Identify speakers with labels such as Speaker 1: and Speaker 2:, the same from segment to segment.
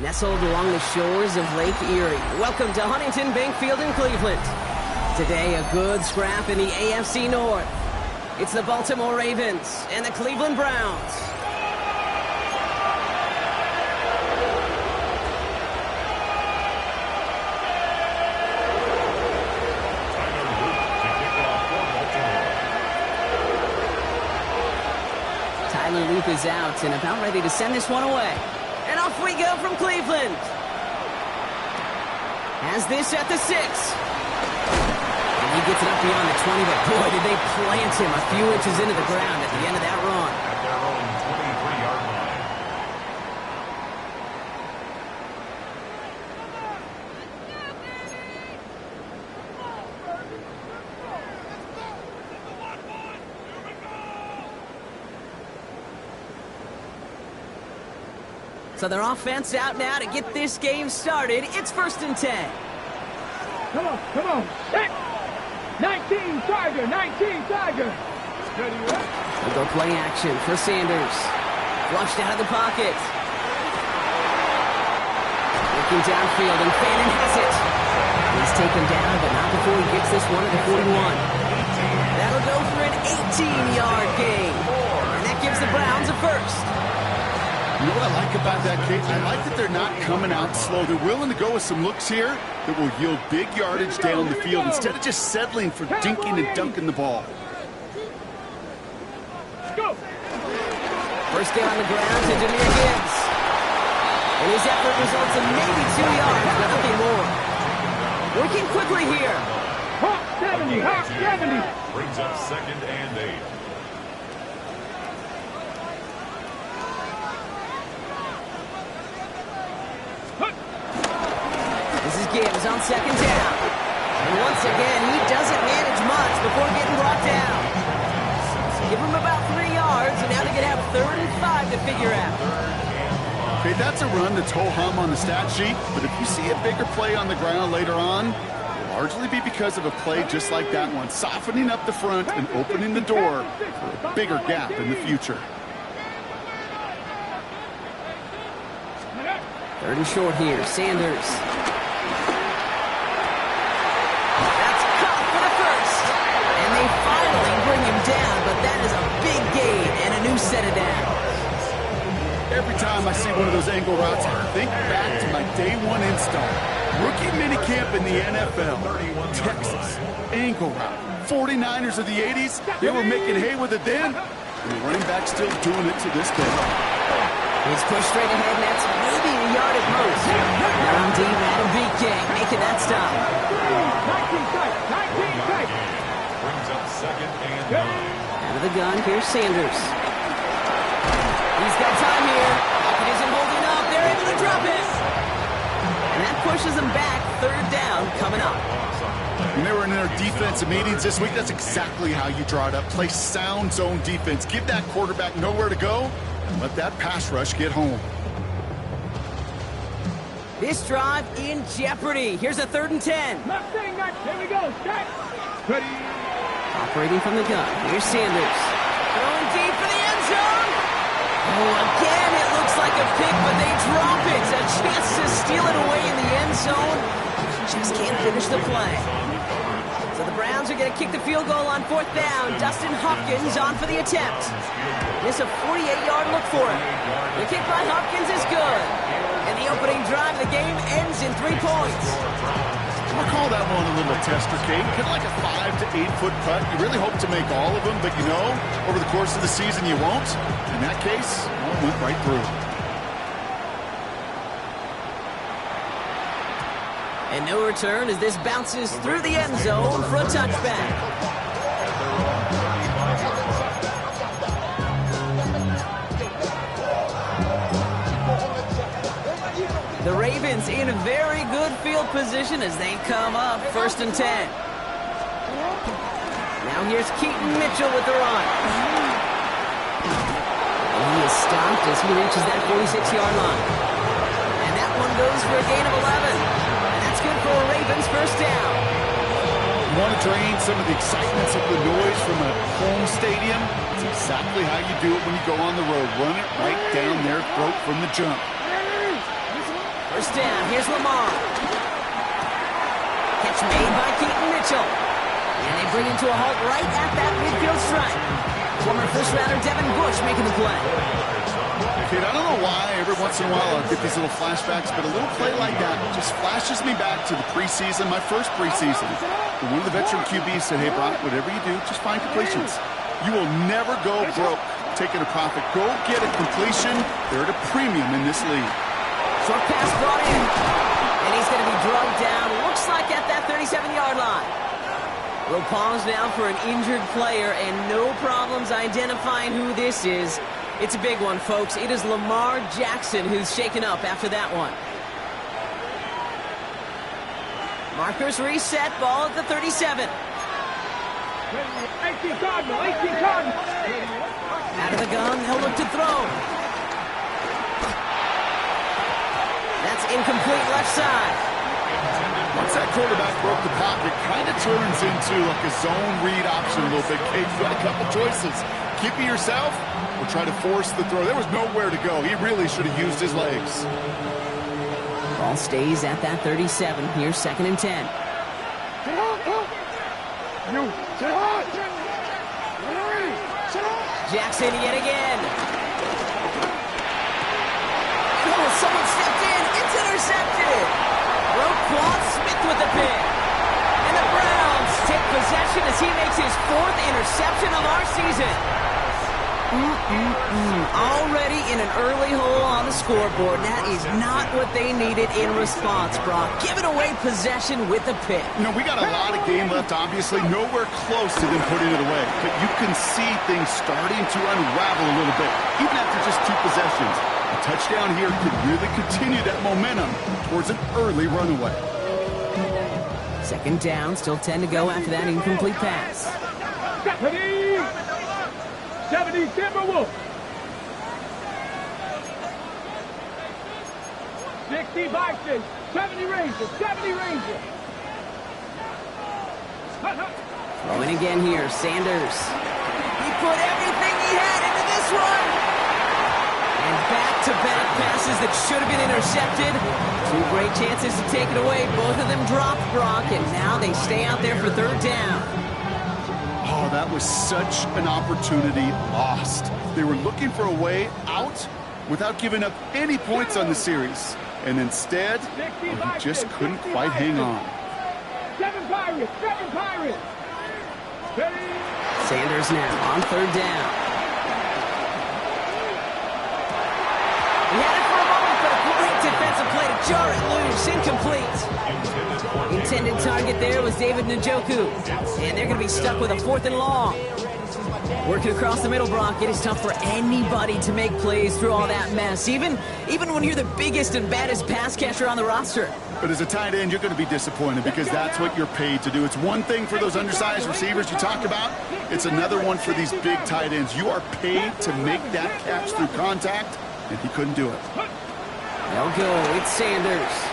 Speaker 1: nestled along the shores of Lake Erie. Welcome to Huntington Bank Field in Cleveland. Today, a good scrap in the AFC North. It's the Baltimore Ravens and the Cleveland Browns. Loop is out and about ready to send this one away. And off we go from Cleveland. Has this at the 6. And he gets it up beyond the 20, but boy, did they plant him a few inches into the ground at the end of that run.
Speaker 2: At their own 23-yard line.
Speaker 1: So their offense out now to get this game started. It's 1st and 10.
Speaker 3: Come on. 19 Tiger.
Speaker 1: We'll go play action for Sanders. Flushed out of the pocket. Looking downfield, and Fannin has it. He's taken down, but not before he gets this one at the 41. That'll go for an 18-yard gain. And that gives the Browns a first.
Speaker 4: You know what I like about that, Kate? I like that they're not coming out slow. They're willing to go with some looks here that will yield big yardage down the field instead of just settling for dinking and dunking the ball.
Speaker 1: First down on the ground to Jahmyr Gibbs. And his effort results in maybe 2 yards, but nothing more. Working quickly here.
Speaker 3: Hawk 70.
Speaker 2: Brings up 2nd and 8.
Speaker 1: Gibbs on 2nd down. And once again, he doesn't manage much before getting brought down. Give him about 3 yards, and now they can have 3rd and 5 to figure out.
Speaker 4: Okay, that's a run that's ho-hum on the stat sheet, but if you see a bigger play on the ground later on, it'll largely be because of a play just like that one, softening up the front and opening the door for a bigger gap in the future.
Speaker 1: 3rd and short here, Sanders. Bring him down, but that is a big gain and a new set of downs.
Speaker 4: Every time I see one of those angle routes, I think back to my day 1 install. Rookie minicamp in the NFL. Texas, angle route. 49ers of the 80s, they were making hay with it then, and the running back's still doing it to this day.
Speaker 1: He's pushed straight ahead, and that's maybe a yard at most. Now on D, Madden BK making that stop.
Speaker 3: 19 tight.
Speaker 2: Brings up 2nd and 9.
Speaker 1: Out of the gun, here's Sanders. He's got time here. Pocket isn't holding up. They're able to drop it. And that pushes them back. 3rd down coming up.
Speaker 4: When they were in their defensive meetings this week, that's exactly how you draw it up. Play sound zone defense. Give that quarterback nowhere to go, and let that pass rush get home.
Speaker 1: This drive in jeopardy. Here's a 3rd and 10.
Speaker 3: Here we go. Set. Ready.
Speaker 1: Operating from the gun. Here's Sanders. Throwing deep for the end zone. Oh, again, it looks like a pick, but they drop it. A chance to steal it away in the end zone. Just can't finish the play. So the Browns are going to kick the field goal on 4th down. Dustin Hopkins on for the attempt. This a 48-yard look for him. The kick by Hopkins is good. And the opening drive of the game ends in 3 points.
Speaker 4: We'll call that one a little tester, Kate. Kind of like a 5 to 8 foot putt. You really hope to make all of them, but you know, over the course of the season you won't. In that case, one went right through.
Speaker 1: And no return as this bounces through the end zone for a touchback. The Ravens in very good field position as they come up 1st and 10. Now here's Keaton Mitchell with the run. And he is stopped as he reaches that 46-yard line. And that one goes for a gain of 11. And that's good for a Ravens 1st down.
Speaker 4: You want to drain some of the excitement, some of the noise from a home stadium? It's exactly how you do it when you go on the road. Run it right down their throat from the jump.
Speaker 1: First down, here's Lamar. Catch made by Keaton Mitchell. And they bring him to a halt right at that midfield stripe. Former first-rounder Devin Bush making the play.
Speaker 4: Kid, I don't know why every once in a while I'll get these little flashbacks, but a little play like that just flashes me back to the preseason, my first preseason. And one of the veteran QBs said, hey, Brock, whatever you do, just find completions. You will never go broke taking a profit. Go get a completion. They're at a premium in this league.
Speaker 1: Short pass brought in. And he's going to be drugged down. Looks like at that 37-yard line. We'll pause now for an injured player and no problems identifying who this is. It's a big one, folks. It is Lamar Jackson who's shaken up after that one. Markers reset, ball at the 37.
Speaker 3: 18 Cardinal, 18 Cardinal.
Speaker 1: Out of the gun, he'll look to throw. That's incomplete left side.
Speaker 4: Once that quarterback broke the pocket, kind of turns into like a zone read option a little bit. You've got a couple choices. Keep it yourself or try to force the throw. There was nowhere to go. He really should have used his legs.
Speaker 1: Ball stays at that 37. Here's 2nd and 10. Jackson yet again. Oh, someone stepped in. It's intercepted. Roquan Smith with the pick. And the Browns take possession as he makes his 4th interception of our season. Already in an early hole on the scoreboard. That is not what they needed in response, Brock. Giving away possession with the pick.
Speaker 4: You know, we got a lot of game left, obviously. Nowhere close to them putting it away. But you can see things starting to unravel a little bit, even after just 2 possessions. A touchdown here could really continue that momentum towards an early runaway.
Speaker 1: 2nd down, still 10 to go after that incomplete pass.
Speaker 3: 70 Timberwolves. 60 Vikings. 70 Rangers. 70 Rangers.
Speaker 1: Throwing again here, Sanders. He put everything he had into this one. And back-to-back passes that should have been intercepted. 2 great chances to take it away. Both of them dropped, Brock, and now they stay out there for 3rd down.
Speaker 4: Oh, that was such an opportunity lost. They were looking for a way out without giving up any points on the series. And instead, he just couldn't quite hang on.
Speaker 3: 7 Pirates. 7 Pirates.
Speaker 1: Sanders now on 3rd down. He had it for a moment, but a great defensive play to jar it loose. Incomplete. Intended target there was David Njoku. And they're going to be stuck with a 4th and long. Working across the middle, Brock, it is tough for anybody to make plays through all that mess, even when you're the biggest and baddest pass catcher on the roster.
Speaker 4: But as a tight end, you're going to be disappointed because that's what you're paid to do. It's one thing for those undersized receivers you talk about. It's another one for these big tight ends. You are paid to make that catch through contact, and he couldn't do it.
Speaker 1: They'll go. It's Sanders.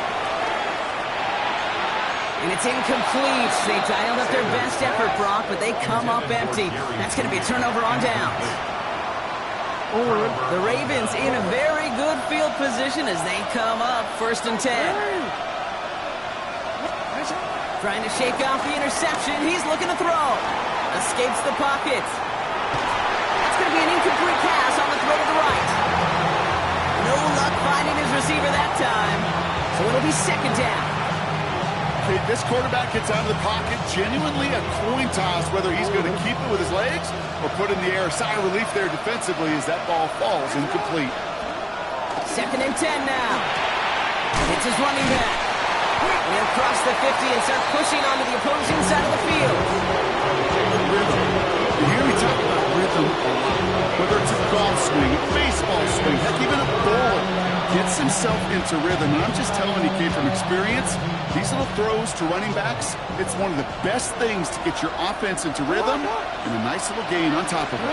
Speaker 1: And it's incomplete. They dialed up their best effort, Brock, but they come up empty. That's going to be a turnover on downs. The Ravens in a very good field position as they come up 1st and 10. Trying to shake off the interception. He's looking to throw. Escapes the pocket. That's going to be an incomplete pass on the throw to the right. No luck finding his receiver that time. So it'll be 2nd down.
Speaker 4: Okay, this quarterback gets out of the pocket, genuinely a coin toss whether he's going to keep it with his legs or put it in the air. Sigh of relief there defensively as that ball falls incomplete.
Speaker 1: 2nd and 10 now. It's his running back. They'll cross the 50 and start pushing onto the opposing side of the field.
Speaker 4: Rhythm. You hear me talk about rhythm a lot. Whether it's a golf swing, a baseball swing, heck, even a bowler gets himself into rhythm. And I'm just telling you, kid, from experience, these little throws to running backs, it's one of the best things to get your offense into rhythm and a nice little gain on top of it.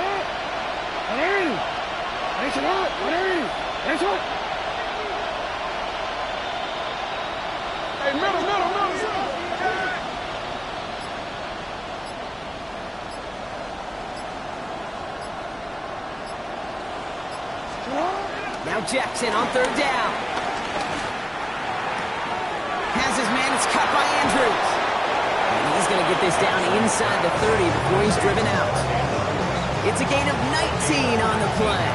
Speaker 3: Hey, middle.
Speaker 1: Now Jackson on 3rd down. is down inside the 30 before he's driven out. It's a gain of 19 on the play.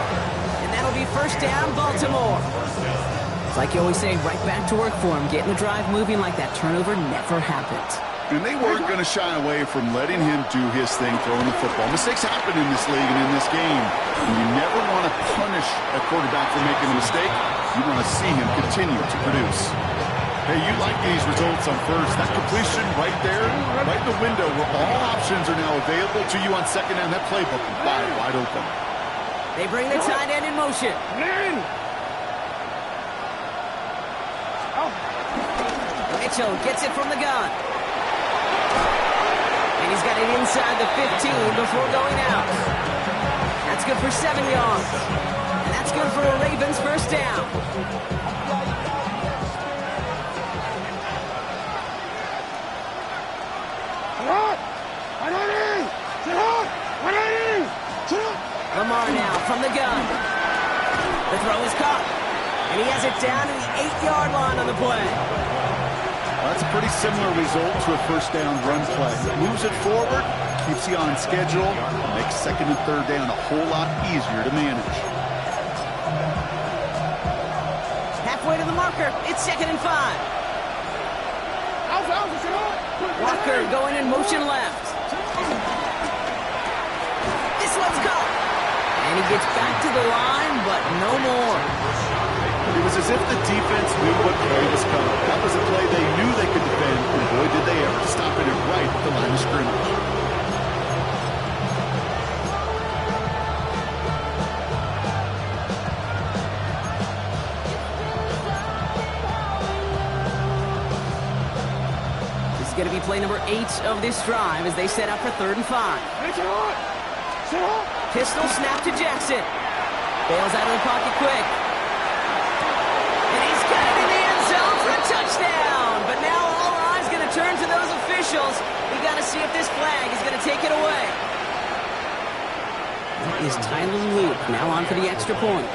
Speaker 1: And that'll be first down, Baltimore. It's like you always say, right back to work for him. Getting the drive moving like that turnover never happened.
Speaker 4: And they weren't going to shy away from letting him do his thing throwing the football. Mistakes happen in this league and in this game. And you never want to punish a quarterback for making a mistake. You want to see him continue to produce. Hey, you like these results on first. That completion right there, right in the window where all options are now available to you on second down. That playbook is wide open.
Speaker 1: They bring the tight end in motion. Mitchell gets it from the gun. And he's got it inside the 15 before going out. That's good for 7 yards. And that's good for a Ravens first down. Lamar now from the gun. The throw is caught. And he has it down to the 8-yard line on the play.
Speaker 4: That's a pretty similar result to a first down run play. Moves it forward, keeps you on schedule, makes second and third down a whole lot easier to manage.
Speaker 1: Halfway to the marker, it's 2nd and 5. Walker going in motion left. This one's caught. And he gets back to the line, but no more.
Speaker 4: It was as if the defense knew what play was coming. That was a play they knew they could defend, and boy, did they ever, stopping it right at the line of scrimmage.
Speaker 1: This is going to be play number 8 of this drive as they set up for 3rd and 5. Pistol snap to Jackson. Bails out of the pocket quick. And he's got it in the end zone for a touchdown. But now all eyes going to turn to those officials. We got to see if this flag is going to take it away. That is Tyler Luke now on for the extra point.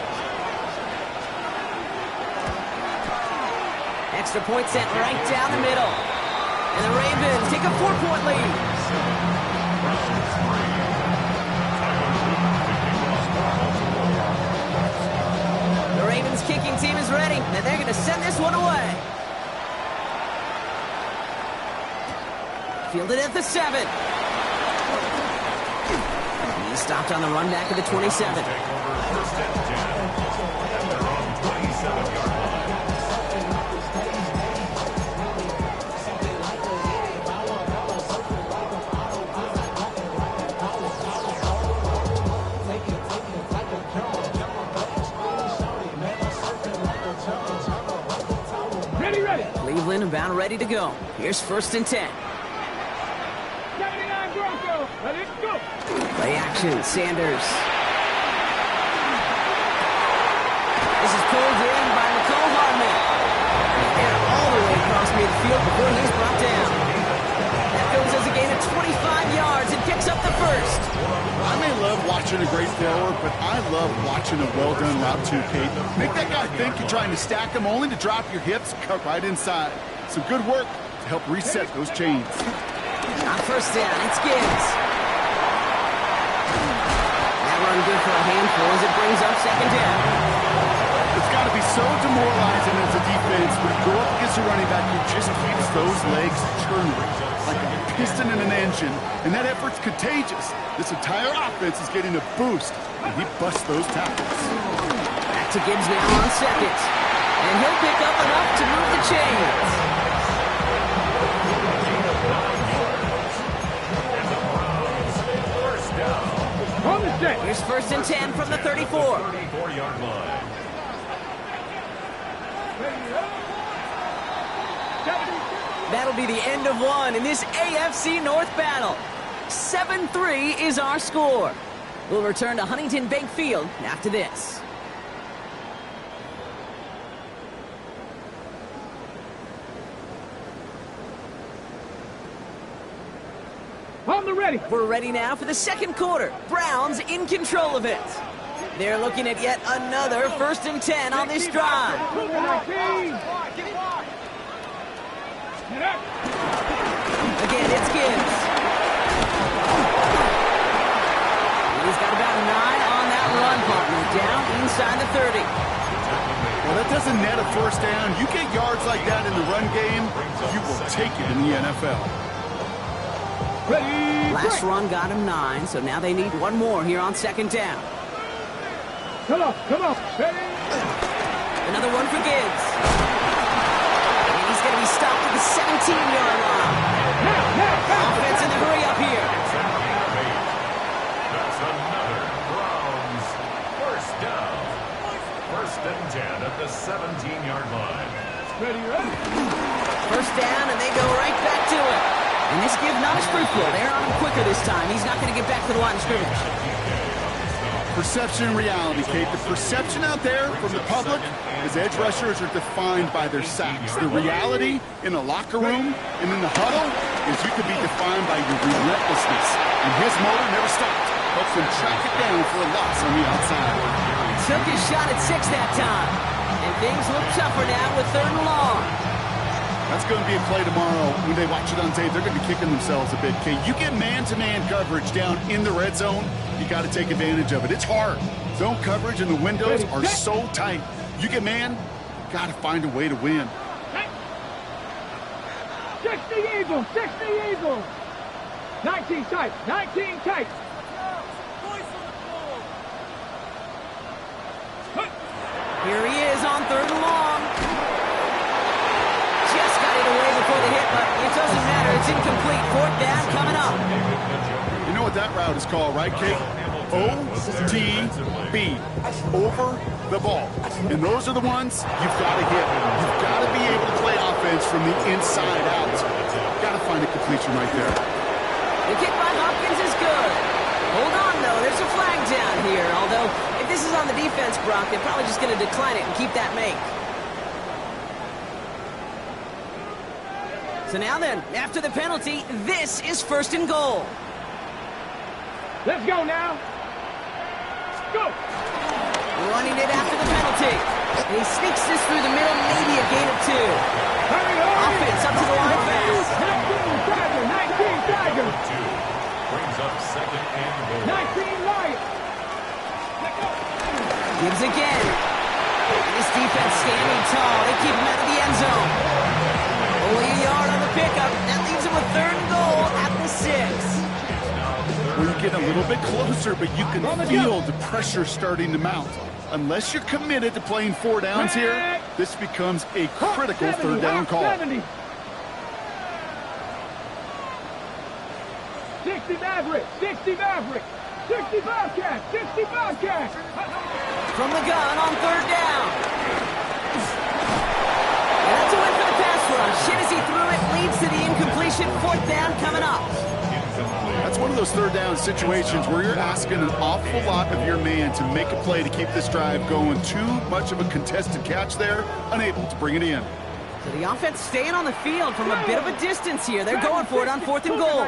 Speaker 1: Extra point sent right down the middle. And the Ravens take a 4-point lead. The Ravens kicking team is ready, and they're going to send this one away. Fielded at the 7. He stopped on the run back at the 27. Cleveland about ready to go. Here's 1st and 10.
Speaker 3: 79 Bronco. Let it go.
Speaker 1: Play action, Sanders. This is pulled in by Nicole Hardman. And all the way across midfield before he's brought down. That goes as a gain of 25 yards and picks up the first.
Speaker 4: I may love watching a great thrower, but I love watching a well-done route too, Kate. Make that guy think you're trying to stack him only to drop your hips, cut right inside. Some good work to help reset those chains.
Speaker 1: On 1st down, it's Gibbs. That run good for a handful as it brings up 2nd down.
Speaker 4: It's got to be so demoralizing as a defense when you go up against a running back who just keeps those legs turning like a piston in an engine, and that effort's contagious. This entire offense is getting a boost, and he busts those tackles.
Speaker 1: Back to Gibbs now on 2nd. And he'll pick up enough to move the chains. Here's 1st and 10 from the 34.
Speaker 2: 34-yard line.
Speaker 1: That'll be the end of one in this AFC North battle. 7-3 is our score. We'll return to Huntington Bank Field after this.
Speaker 3: On the ready.
Speaker 1: We're ready now for the 2nd quarter. Browns in control of it. They're looking at yet another 1st and 10 on this drive. Again, it's Gibbs. inside the 30.
Speaker 4: Well, that doesn't net a first down. You get yards like that in the run game, you will take it in the NFL.
Speaker 3: Ready,
Speaker 1: Last run got him 9, so now they need one more here on second down.
Speaker 3: come on, ready.
Speaker 1: Another one for Gibbs. And he's going to be stopped at the 17-yard line.
Speaker 3: Now.
Speaker 1: Offense in the hurry up here.
Speaker 2: That's another Browns first down. First and 10 at the 17-yard line.
Speaker 3: Ready.
Speaker 1: First down, and they go right back to it. And this give not as fruitful. They're on him quicker this time. He's not going to get back to the line of scrimmage.
Speaker 4: Perception and reality, Kate. The perception out there from the public is edge rushers are defined by their sacks. The reality in the locker room and in the huddle is you could be defined by your relentlessness. And his motor never stopped. Helps him track it down for a loss on the outside.
Speaker 1: Took his shot at 6 that time. And things look tougher now with 3rd and long.
Speaker 4: That's going to be a play tomorrow. When they watch it on tape, they're going to be kicking themselves a bit, Kate. You get man-to-man coverage down in the red zone, you got to take advantage of it. It's hard. Zone coverage and the windows are so tight. You get man, got to find a way to win.
Speaker 3: 60 Eagles, 60 Eagles. 19 tight, 19 tight.
Speaker 1: Here he is on 3rd and long. Just got it away before the hit, but it doesn't matter. It's incomplete. 4th down coming up.
Speaker 4: You know what that route is called, right, Kate? OTB. Over the ball. And those are the ones you've got to hit. You've got to be able to play offense from the inside out. Got to find a completion right there.
Speaker 1: The kick by Hopkins is good. Hold on, though. There's a flag down here. Although, if this is on the defense, Brock, they're probably just going to decline it and keep that make. So now then, after the penalty, this is 1st and goal.
Speaker 3: Let's go now. Go.
Speaker 1: Running it after the penalty. And he sneaks this through the middle, maybe a gain of 2.
Speaker 3: Hurry.
Speaker 1: Offense up to the line fast.
Speaker 3: 19 Tiger.
Speaker 2: Brings up 2nd and goal.
Speaker 3: 19 Lion.
Speaker 1: Gives again. And this defense standing tall. They keep him out of the end zone. Only a yard on the pickup. That leaves him with 3rd and goal at the 6.
Speaker 4: Well, you get a little bit closer, but you can feel the pressure starting to mount. Unless you're committed to playing 4 downs here, this becomes a critical 3rd down call.
Speaker 3: 70. 60 Maverick, 60 Maverick, 60 Bobcat, 60 Bobcat.
Speaker 1: From the gun on 3rd down. And that's a win for the pass rush. Hit as he threw it, leads to the incompletion. 4th down coming up.
Speaker 4: That's one of those 3rd down situations where you're asking an awful lot of your man to make a play to keep this drive going. Too much of a contested catch there, unable to bring it in.
Speaker 1: So the offense staying on the field from a bit of a distance here. They're going for it on 4th and goal.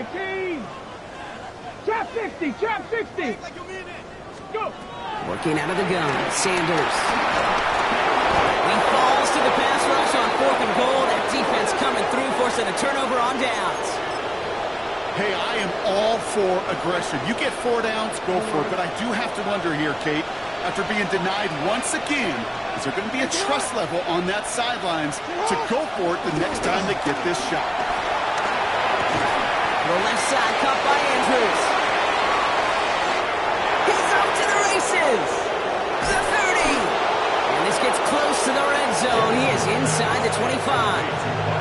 Speaker 3: Trap 60, trap 60. Go.
Speaker 1: Working out of the gun, Sanders. He falls to the pass rush on 4th and goal. That defense coming through, forcing a turnover on downs.
Speaker 4: Hey, I am all for aggression. You get 4 downs, go for it. But I do have to wonder here, Kate, after being denied once again, is there going to be a trust level on that sidelines to go for it the next time they get this shot?
Speaker 1: The left side caught by Andrews. He's off to the races. The 30. And this gets close to the red zone. He is inside the 25.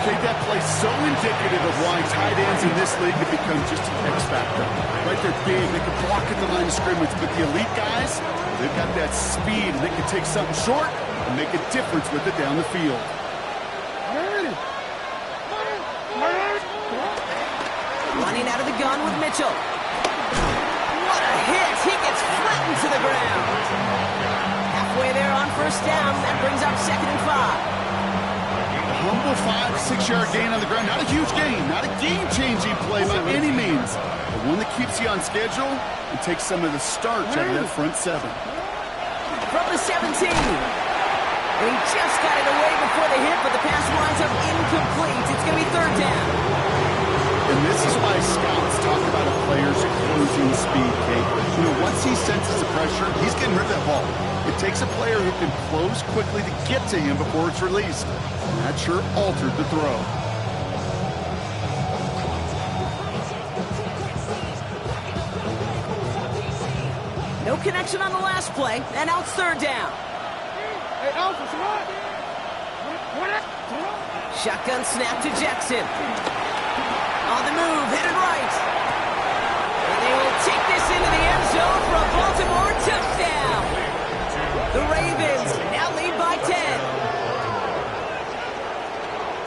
Speaker 4: Okay, that play so indicative of why tight ends in this league have become just an X factor. Right, they're big, they can block at the line of scrimmage, but the elite guys, they've got that speed, and they can take something short and make a difference with it down the field.
Speaker 1: Running out of the gun with Mitchell. What a hit! He gets flattened to the ground. Halfway there on 1st down, that brings up 2nd and 5.
Speaker 4: Humble 5-6 yard gain on the ground. Not a huge gain, not a game-changing play by any means, but one that keeps you on schedule and takes some of the starch out of that front 7.
Speaker 1: From the 17. And he just got it away before the hit, but the pass winds up incomplete. It's going to be 3rd down.
Speaker 4: And this is why scouts talk about a player's closing speed, Kate. You know, once he senses the pressure, he's getting rid of that ball. It takes a player who can close quickly to get to him before it's released. And that sure altered the throw.
Speaker 1: No connection on the last play, and now it's third down.
Speaker 3: Hey, Alpha, what?
Speaker 1: Shotgun snap to Jackson. On the move, headed right. And they will take this into the end zone for a Baltimore touchdown. The Ravens now lead by 10.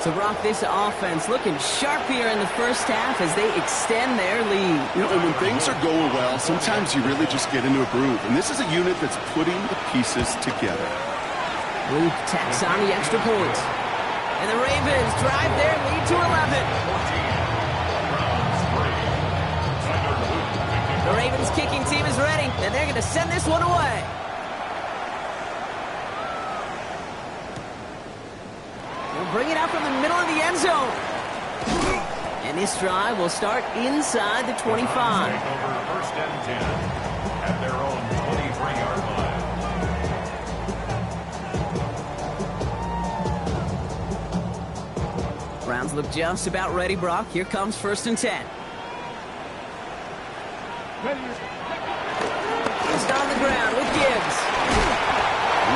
Speaker 1: So, Brock, this offense looking sharp here in the first half as they extend their lead.
Speaker 4: You know, and when things are going well, sometimes you really just get into a groove. And this is a unit that's putting the pieces together.
Speaker 1: Luke tacks on the extra point. And the Ravens drive their lead to 11. The Ravens kicking team is ready, and they're going to send this one away. They'll bring it out from the middle of the end zone. And this drive will start inside the 25.
Speaker 2: First and 10 at their own 23-yard line.
Speaker 1: Browns look just about ready, Brock. Here comes first and 10. Just on the ground with Gibbs.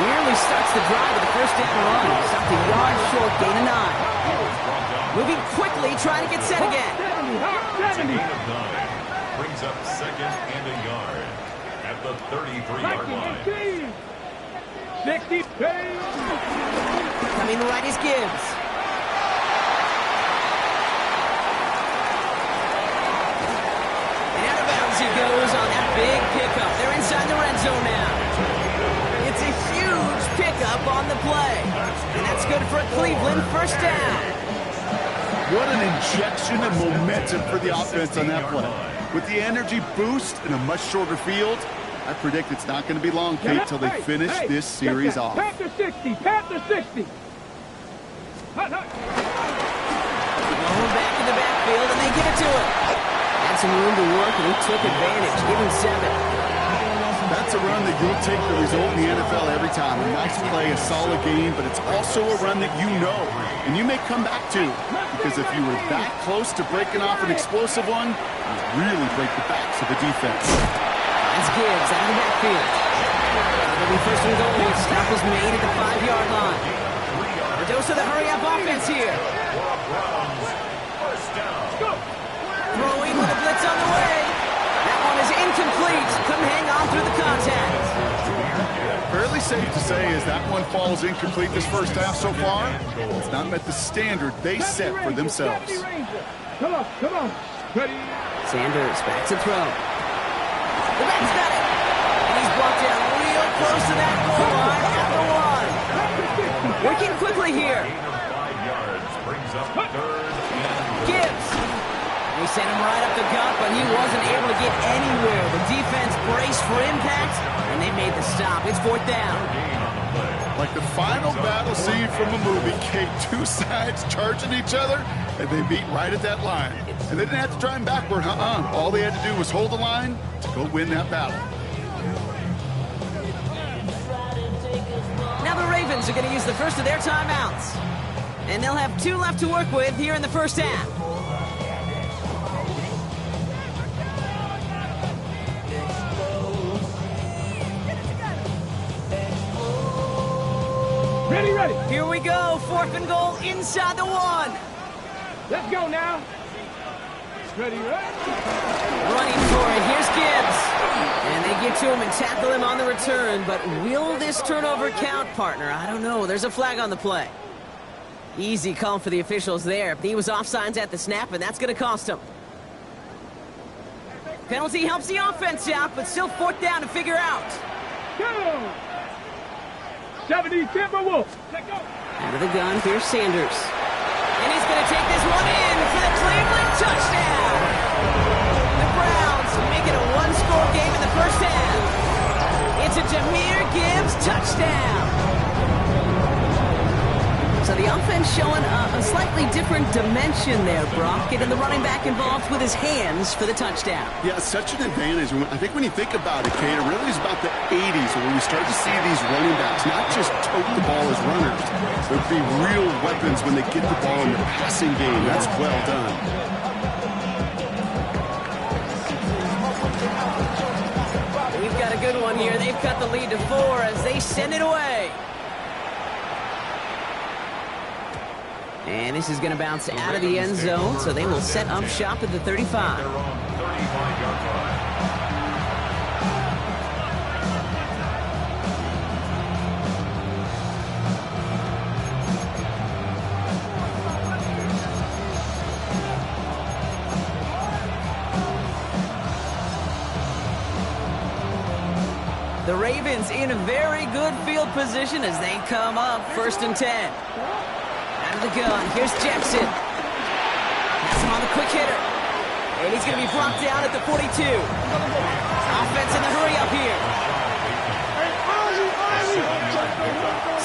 Speaker 1: Nearly starts the drive with the first down run. Stopped a yard short, gain of 9. Moving quickly, trying to get set again.
Speaker 3: 70.
Speaker 2: Brings up second and a yard at the 33-yard line.
Speaker 3: 60.
Speaker 1: Coming right is Gibbs. He goes on that big pickup. They're inside the red zone now. It's a huge pickup on the play. And that's good for a Cleveland first down.
Speaker 4: What an injection of momentum for the offense on that play. With the energy boost in a much shorter field, I predict it's not going to be long, Kate, till they finish this series off.
Speaker 3: Panther 60. Panther 60.
Speaker 1: Going back in the backfield, and they give it to him. Had some room to work, and he took advantage. Give him 7.
Speaker 4: That's a run that you'll take the result in the NFL every time. A nice play, a solid game, but it's also a run that you know, and you may come back to. Because if you were that close to breaking off an explosive one, you really break the backs of the defense.
Speaker 1: That's Gibbs out of the backfield. It'll be first and goal. Stop was made at the 5-yard line. A dose of the hurry-up offense here. Throwing with a blitz on the way. That one is incomplete. Couldn't hang on through the contact.
Speaker 4: Fairly safe to say as that one falls incomplete this first half so far, it's not met the standard they set for themselves.
Speaker 3: Come on. Ready?
Speaker 1: Sanders back to throw. The back's got it. And he's brought down real close to that goal line at the 1. Working quickly here.
Speaker 2: 5 yards brings up third and
Speaker 1: Gibbs. They sent him right up the gut, but he wasn't able to get anywhere. The defense braced for impact, and they made the stop. It's fourth down.
Speaker 4: Like the final battle scene from a movie, Kate, two sides charging each other, and they meet right at that line. And they didn't have to try him backward, All they had to do was hold the line to go win that battle.
Speaker 1: Now the Ravens are going to use the first of their timeouts. And they'll have 2 left to work with here in the first half.
Speaker 3: Ready.
Speaker 1: Here we go. 4th and goal inside the 1.
Speaker 3: Let's go now. Ready.
Speaker 1: Running for it. Here's Gibbs. And they get to him and tackle him on the return. But will this turnover count, partner? I don't know. There's a flag on the play. Easy call for the officials there. He was offsides at the snap, and that's going to cost him. Penalty helps the offense out, but still 4th down to figure out.
Speaker 3: Go. 70 Timberwolves.
Speaker 1: Out of the gun, here's Sanders. And he's going to take this one in for the Cleveland touchdown. The Browns make it a 1-score game in the first half. It's a Jahmyr Gibbs touchdown. So So the offense showing a slightly different dimension there, Brock. Getting the running back involved with his hands for the touchdown.
Speaker 4: Yeah, such an advantage. I think when you think about it, Kate, it really is about the 80s when we start to see these running backs not just tote the ball as runners, but be real weapons when they get the ball in the passing game. That's well done.
Speaker 1: We've got a good one here. They've cut the lead to 4 as they send it away. And this is going to bounce out of the end zone, so they will set up shop at the 35. The Ravens in a very good field position as they come up 1st and 10. Out of the gun, here's Jackson. Pass him on the quick hitter. And he's going to be brought down at the 42. Offense in the hurry up here.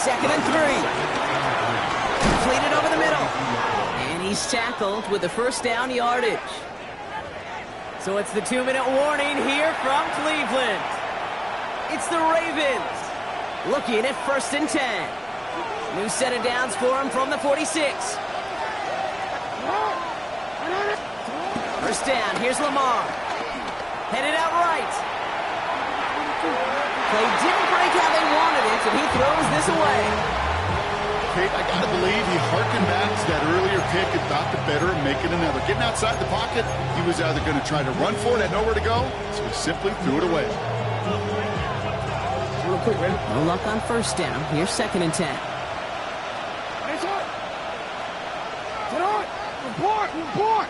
Speaker 1: 2nd and 3. Completed over the middle. And he's tackled with the 1st down yardage. So it's the 2-minute warning here from Cleveland. It's the Ravens looking at 1st and 10. New set of downs for him from the 46. 1st down, here's Lamar. Headed out right. Play didn't break how they wanted it, and he throws this away.
Speaker 4: Kate, I got to believe he harkened back to that earlier pick and thought the better and make it another. Getting outside the pocket, he was either going to try to run for it, had nowhere to go, so he simply threw it away.
Speaker 1: No luck on 1st down. Here's 2nd and 10.
Speaker 3: Report!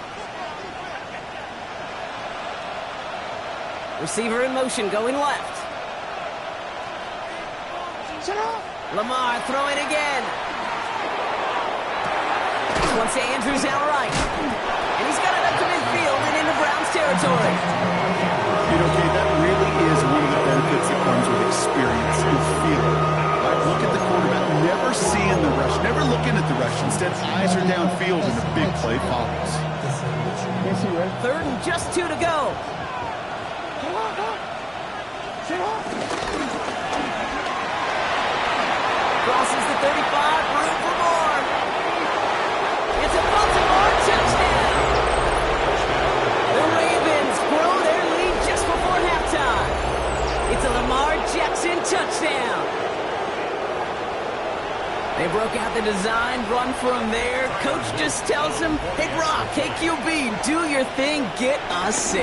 Speaker 1: Receiver in motion, going left. Lamar throwing again. This one's to Andrews out right. And he's got it up to midfield and into Browns territory.
Speaker 4: You know, Kate, that really is one of the benefits that comes with experience and feeling. Right? Look at the quarterback, never seeing the rush, never looking at the rush. Instead, eyes are downfield and the big play follows.
Speaker 1: 3rd and just 2 to go. Crosses the 35, room for more. It's a Baltimore touchdown. The Ravens grow their lead just before halftime. It's a Lamar Jackson touchdown. They broke out the design, run from there. Coach just tells him, hey, Brock, hey, QB, do your thing, get us 6.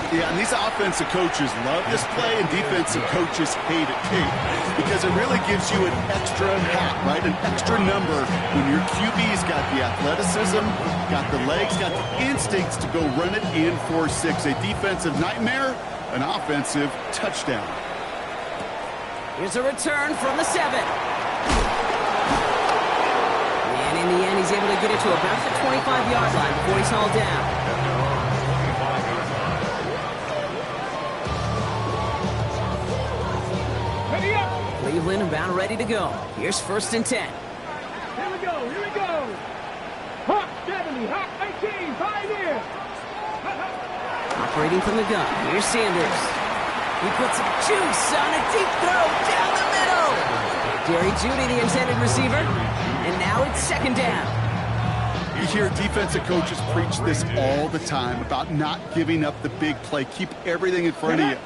Speaker 4: Yeah, and these offensive coaches love this play, and defensive coaches hate it, Kate, because it really gives you an extra hat, right, an extra number when your QB's got the athleticism, got the legs, got the instincts to go run it in for 6. A defensive nightmare, an offensive touchdown.
Speaker 1: Here's a return from the 7. In the end, he's able to get it to about the 25-yard line before he's hauled down.
Speaker 3: Ready up!
Speaker 1: Cleveland about ready to go. Here's 1st and 10.
Speaker 3: Here we go! Hawk 70, Hawk 18, pioneer!
Speaker 1: Operating from the gun. Here's Sanders. He puts some juice on a deep throw down the middle. Jerry Jeudy, the intended receiver. And now it's 2nd down.
Speaker 4: You hear defensive coaches preach this all the time about not giving up the big play. Keep everything in front of you.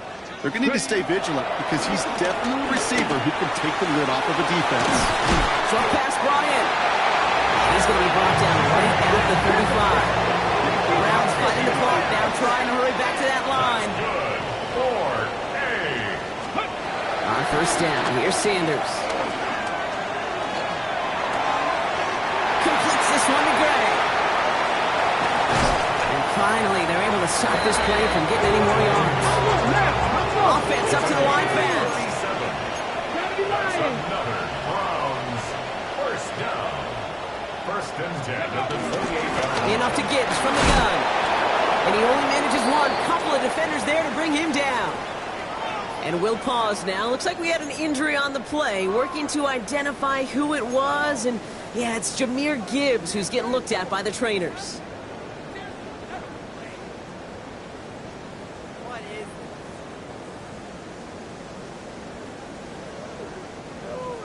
Speaker 4: They're going to need to stay vigilant because he's definitely a receiver who can take the lid off of a defense.
Speaker 1: Short pass brought in. He's going to be brought down right at the 35. Browns fighting the clock now, trying to hurry back to that line. On 1st down, here's Sanders. Completes this one to Gray. And finally, they're able to stop this play from getting any more yards. Offense up to the line fast.
Speaker 2: Another Browns 1st down. 1st and 10 at the 38.
Speaker 1: Enough to Gibbs from the gun. And he only manages one. Couple of defenders there to bring him down. And we'll pause now. Looks like we had an injury on the play. Working to identify who it was. And Yeah, it's Jahmyr Gibbs who's getting looked at by the trainers.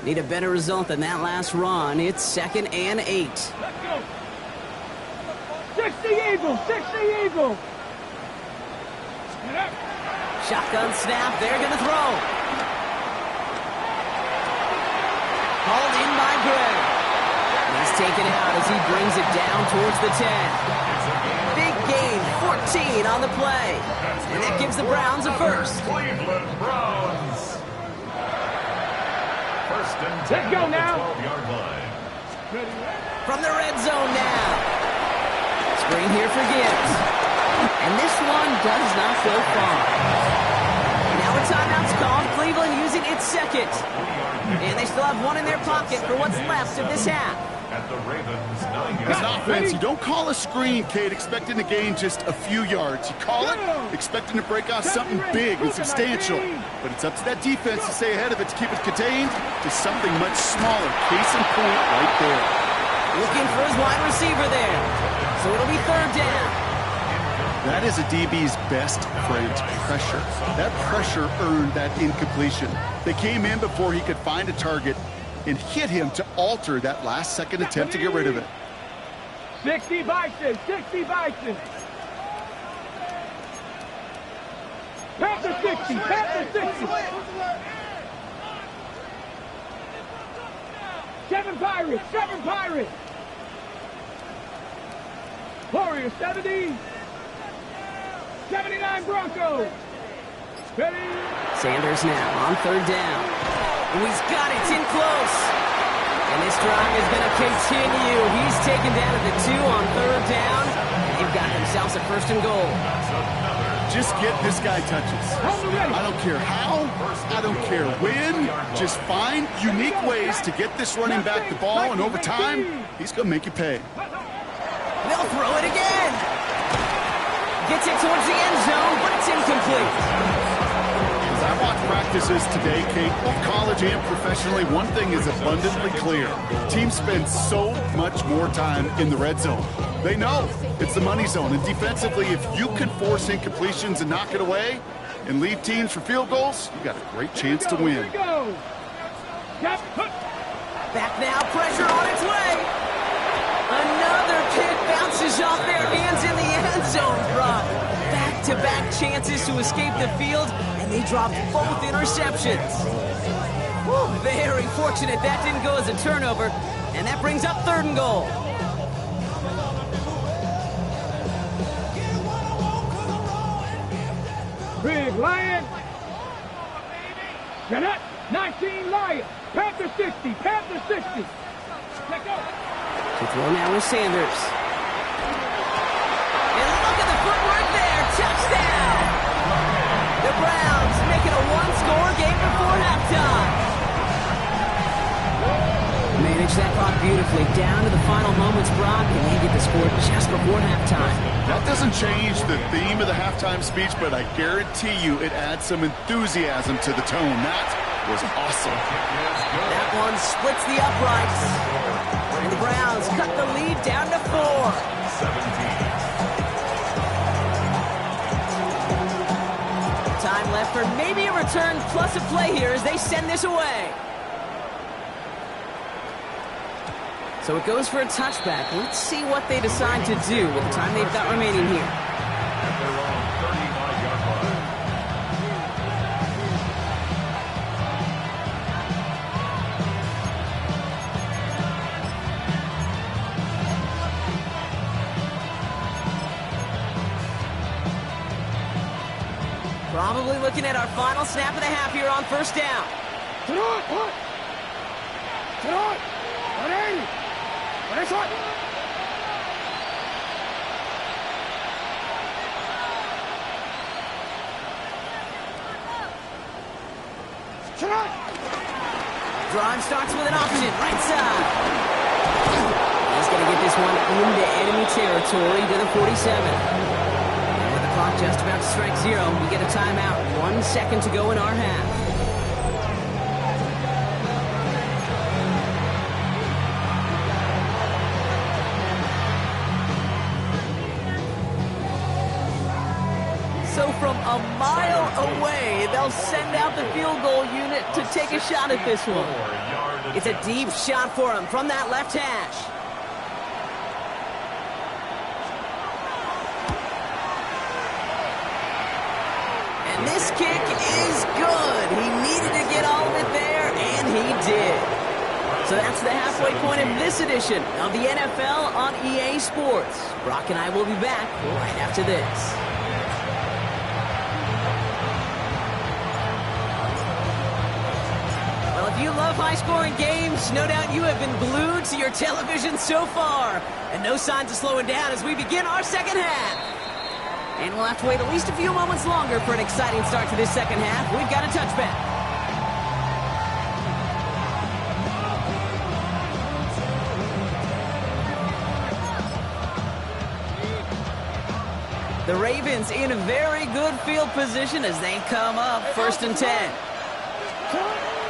Speaker 1: Need a better result than that last run. It's 2nd and 8.
Speaker 3: Let's go. 60 Eagles, 60 Eagles.
Speaker 1: Shotgun snap, they're going to throw. Hauled in by Gray. He's taken out as he brings it down towards the 10. Big gain, 14 on the play. And that gives the Browns a first.
Speaker 2: Cleveland Browns. First and 10
Speaker 3: Let's go now.
Speaker 2: 12-yard line.
Speaker 1: From the red zone now. Screen here for Gibbs. And this one does not go far. Now a timeout's called. Cleveland using its second. And they still have one in their pocket for what's left of this half.
Speaker 2: At the Ravens 9-yard
Speaker 4: As an offense, you don't call a screen, Kate, expecting to gain just a few yards. You call it expecting to break off something big and substantial. But it's up to that defense to stay ahead of it, to keep it contained to something much smaller. Case in point right there.
Speaker 1: Looking for his wide receiver there. So it'll be 3rd down.
Speaker 4: That is a DB's best friend, pressure. That pressure earned that incompletion. They came in before he could find a target and hit him to alter that last-second attempt to get rid of it.
Speaker 3: 60 Bison, 60 Bison. Panther 60, Panther 60. 7 Pirates, 7 Pirates. Warriors 70. 79 Broncos. Ready?
Speaker 1: Sanders now on 3rd down. Oh, he's got it. It's in close. And this drive is going to continue. He's taken down at the 2 on 3rd down. And they've got themselves a 1st and goal.
Speaker 4: Just get this guy touches. I don't care how, I don't care when. Just find unique ways to get this running back the ball, and over time, he's going to make you pay.
Speaker 1: They'll throw it again. Gets it towards the end zone, but it's incomplete.
Speaker 4: As I watch practices today, Kate, both college and professionally, one thing is abundantly clear. Teams spend so much more time in the red zone. They know it's the money zone, and defensively, if you can force incompletions and knock it away and leave teams for field goals, you got a great chance to win.
Speaker 1: Back now, pressure on its way. Another kick bounces off their hands in the end zone, Brock. Back-to-back chances to escape the field, and they dropped both interceptions. Whew, very fortunate that didn't go as a turnover, and that brings up 3rd and goal.
Speaker 3: Big Lion. Jeanette, 19 Lion. Panther 60, Panther 60. Let go.
Speaker 1: To throw now with Sanders. And look at the footwork there. Touchdown! The Browns make it a one-score game before halftime. Manage that clock beautifully down to the final moments, Brock, and they get the score just before halftime.
Speaker 4: That doesn't change the theme of the halftime speech, but I guarantee you it adds some enthusiasm to the tone. That was awesome.
Speaker 1: That one splits the uprights. And the Browns cut the lead down to 4.
Speaker 2: 17.
Speaker 1: Time left for maybe a return plus a play here as they send this away. So it goes for a touchback. Let's see what they decide to do with the time they've got remaining here.
Speaker 2: At their own 35-yard line.
Speaker 1: Probably looking at our final snap of the half here on 1st down. Drive starts with an option, right side. He's going to get this one into enemy territory to the 47. And with the clock just about to strike 0, we get a timeout. 1 second to go in our half. from a mile away. They'll send out the field goal unit to take a shot at this one. It's a deep shot for him from that left hash. And this kick is good. He needed to get all of it there, and he did. So that's the halfway point of this edition of the NFL on EA Sports. Brock and I will be back right after this. Well, if you love high-scoring games, no doubt you have been glued to your television so far. And no signs of slowing down as we begin our second half. And we'll have to wait at least a few moments longer for an exciting start to this second half. We've got a touchback. The Ravens in a very good field position as they come up 1st and 10.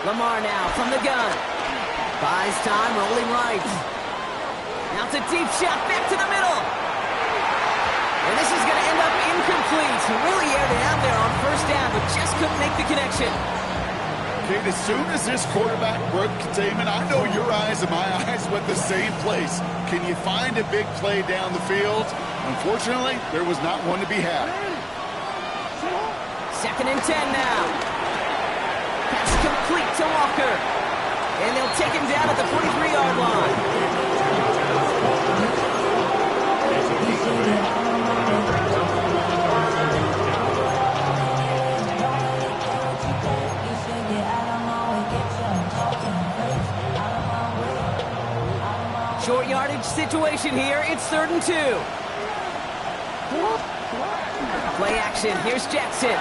Speaker 1: Lamar now from the gun. Buys time, rolling right. Now it's a deep shot back to the middle. And this is going to end up incomplete. Really aired it out there on 1st down, but just couldn't make the connection.
Speaker 4: Kate, as soon as this quarterback broke containment, I know your eyes and my eyes went the same place. Can you find a big play down the field? Unfortunately, there was not one to be had.
Speaker 1: 2nd and 10 now. Pass complete to Walker. And they'll take him down at the 43-yard line. Short yardage situation here. It's 3rd and 2. Play action. Here's Jackson.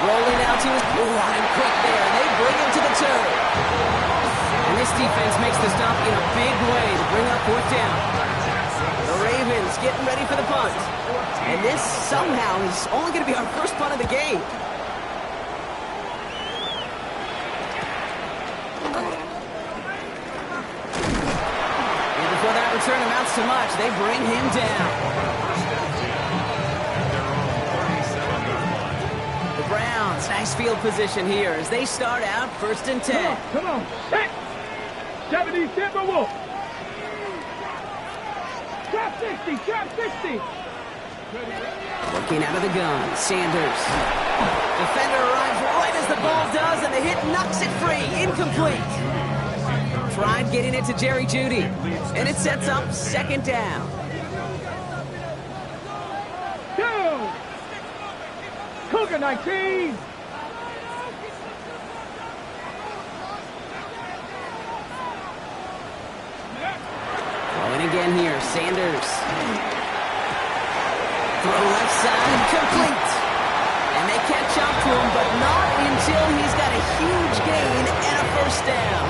Speaker 1: Rolling out to his line quick there. And they bring him to the turn. And this defense makes the stop in a big way to bring up 4th down. The Ravens getting ready for the punt. And this somehow is only going to be our first punt of the game. Return amounts to much. They bring him down. The Browns, nice field position here as they start out 1st and 10.
Speaker 3: Come on. Hey! 70 Timberwolf. Trap 60, trap 60.
Speaker 1: Looking out of the gun, Sanders. Defender arrives right as the ball does, and the hit knocks it free. Incomplete. Tried getting it to Jerry Jeudy, and it sets up 2nd down.
Speaker 3: Go! Cougar 19.
Speaker 1: Throwing again here, Sanders. Throw left side, complete. And they catch up to him, but not until he's got a huge gain and a 1st down.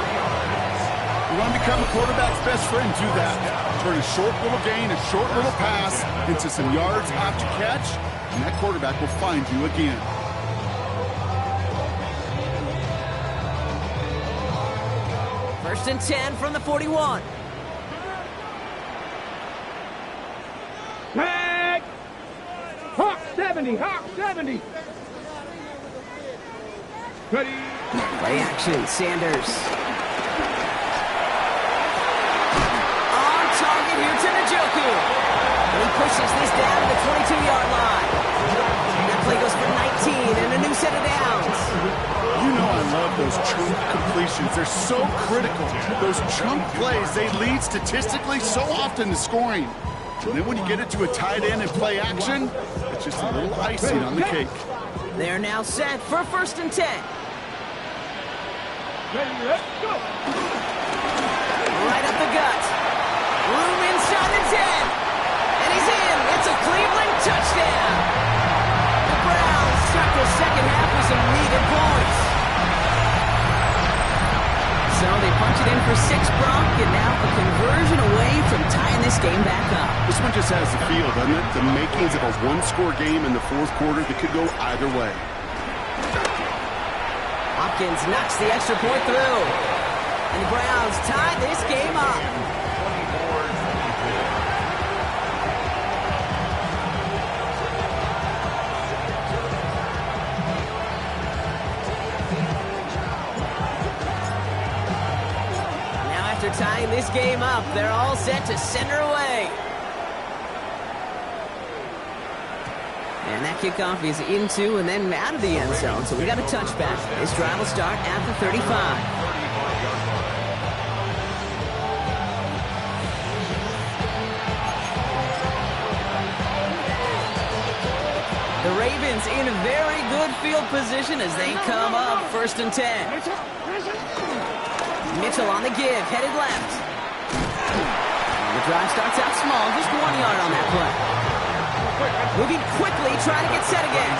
Speaker 4: You want to become a quarterback's best friend, do that. Turn a short little gain, a short little pass into some yards after catch, and that quarterback will find you again.
Speaker 1: First and 10 from the 41.
Speaker 3: Tag! Hawk 70, Hawk 70. Ready?
Speaker 1: Play action, Sanders. Here to Njoku. And he pushes this down to the 22-yard line. And that play goes for 19 and a new set of downs.
Speaker 4: You know I love those chunk completions. They're so critical. Those chunk plays, they lead statistically so often to scoring. And then when you get it to a tight end and play action, it's just a little icing on the cake.
Speaker 1: They're now set for 1st and 10.
Speaker 3: Ready, let's go.
Speaker 1: Right up the gut. Room inside the 10. And he's in. It's a Cleveland touchdown. The Browns start the second half with some needed points. So they punch it in for 6, Brock, and now a conversion away from tying this game back up.
Speaker 5: This one just has the feel, doesn't it? The makings of a one-score game in the 4th quarter that could go either way.
Speaker 1: Hopkins knocks the extra point through. And the Browns tie this game up. tying this game up. They're all set to send her away. And that kickoff is into and then out of the end zone. So we got a touchback. This drive will start at the 35. The Ravens in a very good field position as they come up 1st and 10. Mitchell on the give, headed left. The drive starts out small, just 1 yard on that play. Moving quickly, trying to get set again.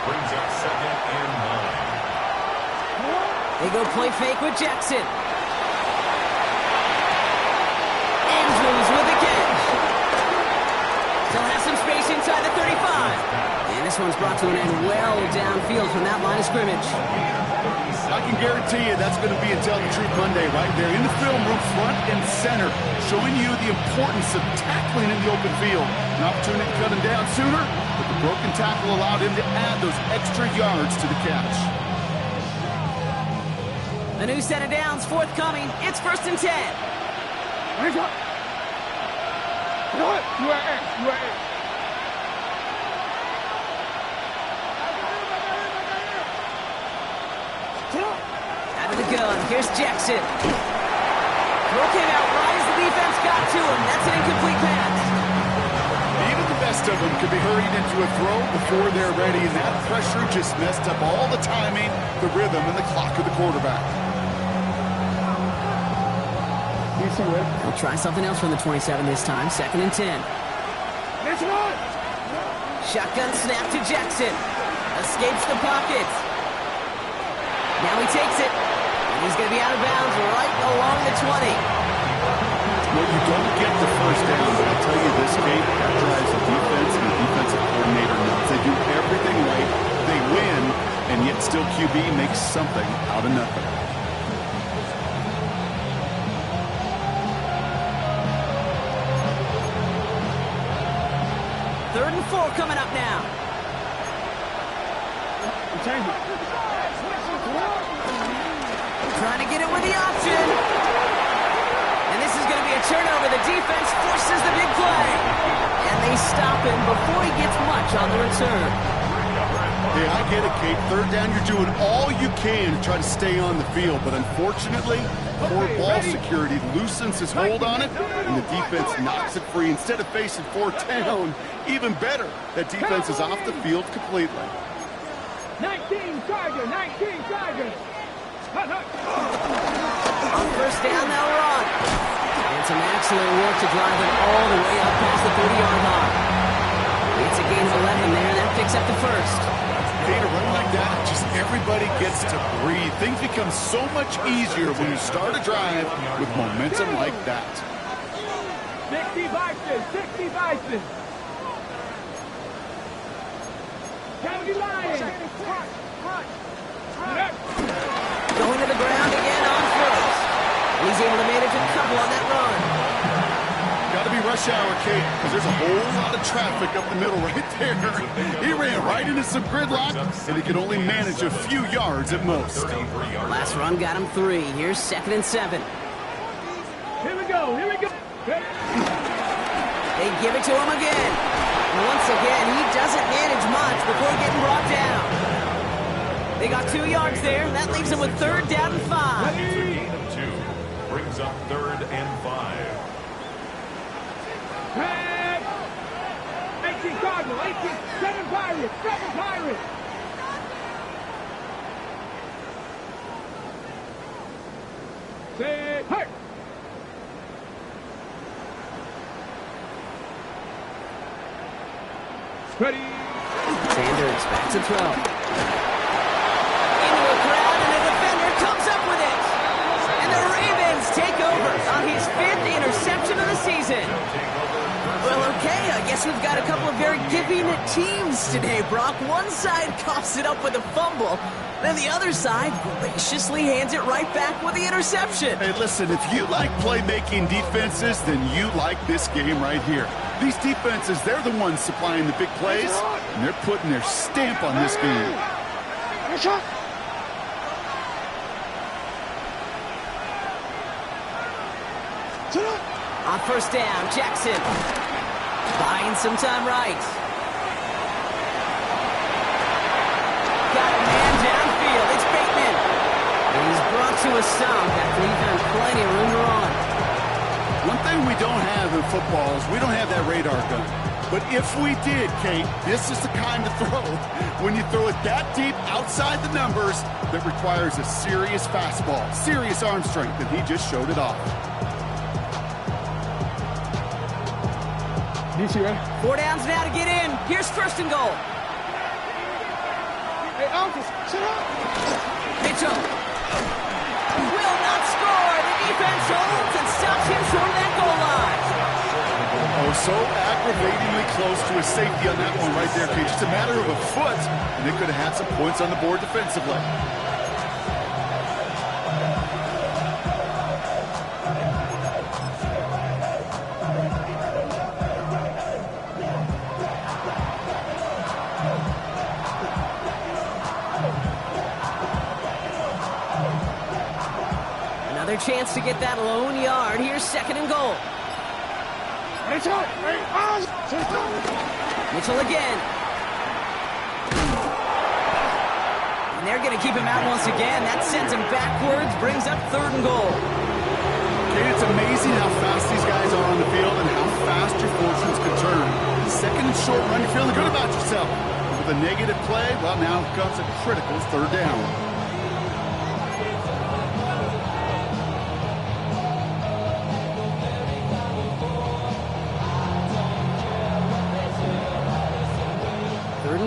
Speaker 2: Brings up 2nd and 9.
Speaker 1: They go play fake with Jackson. Andrews with the catch. Still has some space inside the 35. And this one's brought to an end well downfield from that line of scrimmage.
Speaker 4: I can guarantee you that's going to be a Tell the Truth Monday right there in the film room, front and center, showing you the importance of tackling in the open field. An opportunity to cut him down sooner, but the broken tackle allowed him to add those extra yards to the catch.
Speaker 1: A new set of downs forthcoming. It's 1st and 10. Out of the gun, here's Jackson. Throw came out right as the defense got to him. That's an incomplete pass.
Speaker 4: Even the best of them could be hurried into a throw before they're ready, and that pressure just messed up all the timing, the rhythm, and the clock of the quarterback.
Speaker 1: They'll try something else from the 27 this time. 2nd and 10. Shotgun snap to Jackson. Escapes the pocket. Now he takes it. And he's going to be out of bounds right along the 20.
Speaker 4: Well, you don't get the first down, but I'll tell you this, Kate, that drives the defense and the defensive coordinator nuts. They do everything right. They win, and yet still QB makes something out of nothing.
Speaker 1: 3rd and 4 coming up now. Trying to get it with the option. And this is going to be a turnover. The defense forces the big play. And they stop him before he gets much on the return.
Speaker 4: Hey, I get it, Kate. 3rd down, you're doing all you can to try to stay on the field. But unfortunately, poor ball security loosens his hold on it, and the defense knocks it free. Instead of facing 4th down, even better, that defense is off the field completely.
Speaker 3: 19 Chargers, 19 Chargers.
Speaker 1: On 1st down, they'll run. And some excellent work to drive them all the way up past the 30-yard line. It's a gain of 11 there, and that picks up the 1st.
Speaker 4: Kate, a run like that, just everybody gets to breathe. Things become so much easier when you start a drive with momentum like that.
Speaker 3: 60 Vikings, 60 Vikings. County Lions.
Speaker 1: Going to the ground again on 1st. He's able to manage a couple on that run.
Speaker 4: Got to be rush hour, Kate, because there's a whole lot of traffic up the middle right there. He ran right into some gridlock, and he could only manage a few yards at most.
Speaker 1: Last run got him 3. Here's 2nd and 7.
Speaker 3: Here we go, here we go.
Speaker 1: They give it to him again. And once again, he doesn't manage much before getting brought down. They got 2 yards there. That leaves them with 3rd down and 5.
Speaker 2: Gain of 2. Brings up 3rd and 5.
Speaker 3: 18 Cardinals, 18, 7 Pirates, 7 Pirates. Say, hey! Ready?
Speaker 1: Sanders back to throw. Into a crowd, and a defender comes up with it. And the Ravens take over on his 5th interception of the season. Well, okay, I guess we've got a couple of very giving teams today, Brock. One side coughs it up with a fumble, then the other side graciously hands it right back with the interception.
Speaker 4: Hey, listen, if you like playmaking defenses, then you like this game right here. These defenses, they're the ones supplying the big plays, and they're putting their stamp on this game.
Speaker 1: On first down, Jackson. Buying some time right. Got a man downfield. It's Bateman. And he's brought to a stop after he found plenty of room to run.
Speaker 4: One thing we don't have in football is we don't have that radar gun. But if we did, Kate, this is the kind of throw, when you throw it that deep outside the numbers, that requires a serious fastball, serious arm strength, and he just showed it off.
Speaker 1: Four downs now to get in. Here's first and goal.
Speaker 3: Hey, Uncles, shut up.
Speaker 1: Mitchell will not score. The defense holds and stops him short of that goal line.
Speaker 4: Oh, so aggravatingly close to a safety on that one right there, Kate. Just a matter of a foot, and they could have had some points on the board defensively.
Speaker 1: Another chance to get that lone yard. Here's second and goal. Mitchell again. And they're going to keep him out once again. That sends him backwards, brings up third and goal.
Speaker 4: Kate, it's amazing how fast these guys are on the field and how fast your fortunes can turn. Second and short run, you're feeling good about yourself. With a negative play, well, now comes a critical third down.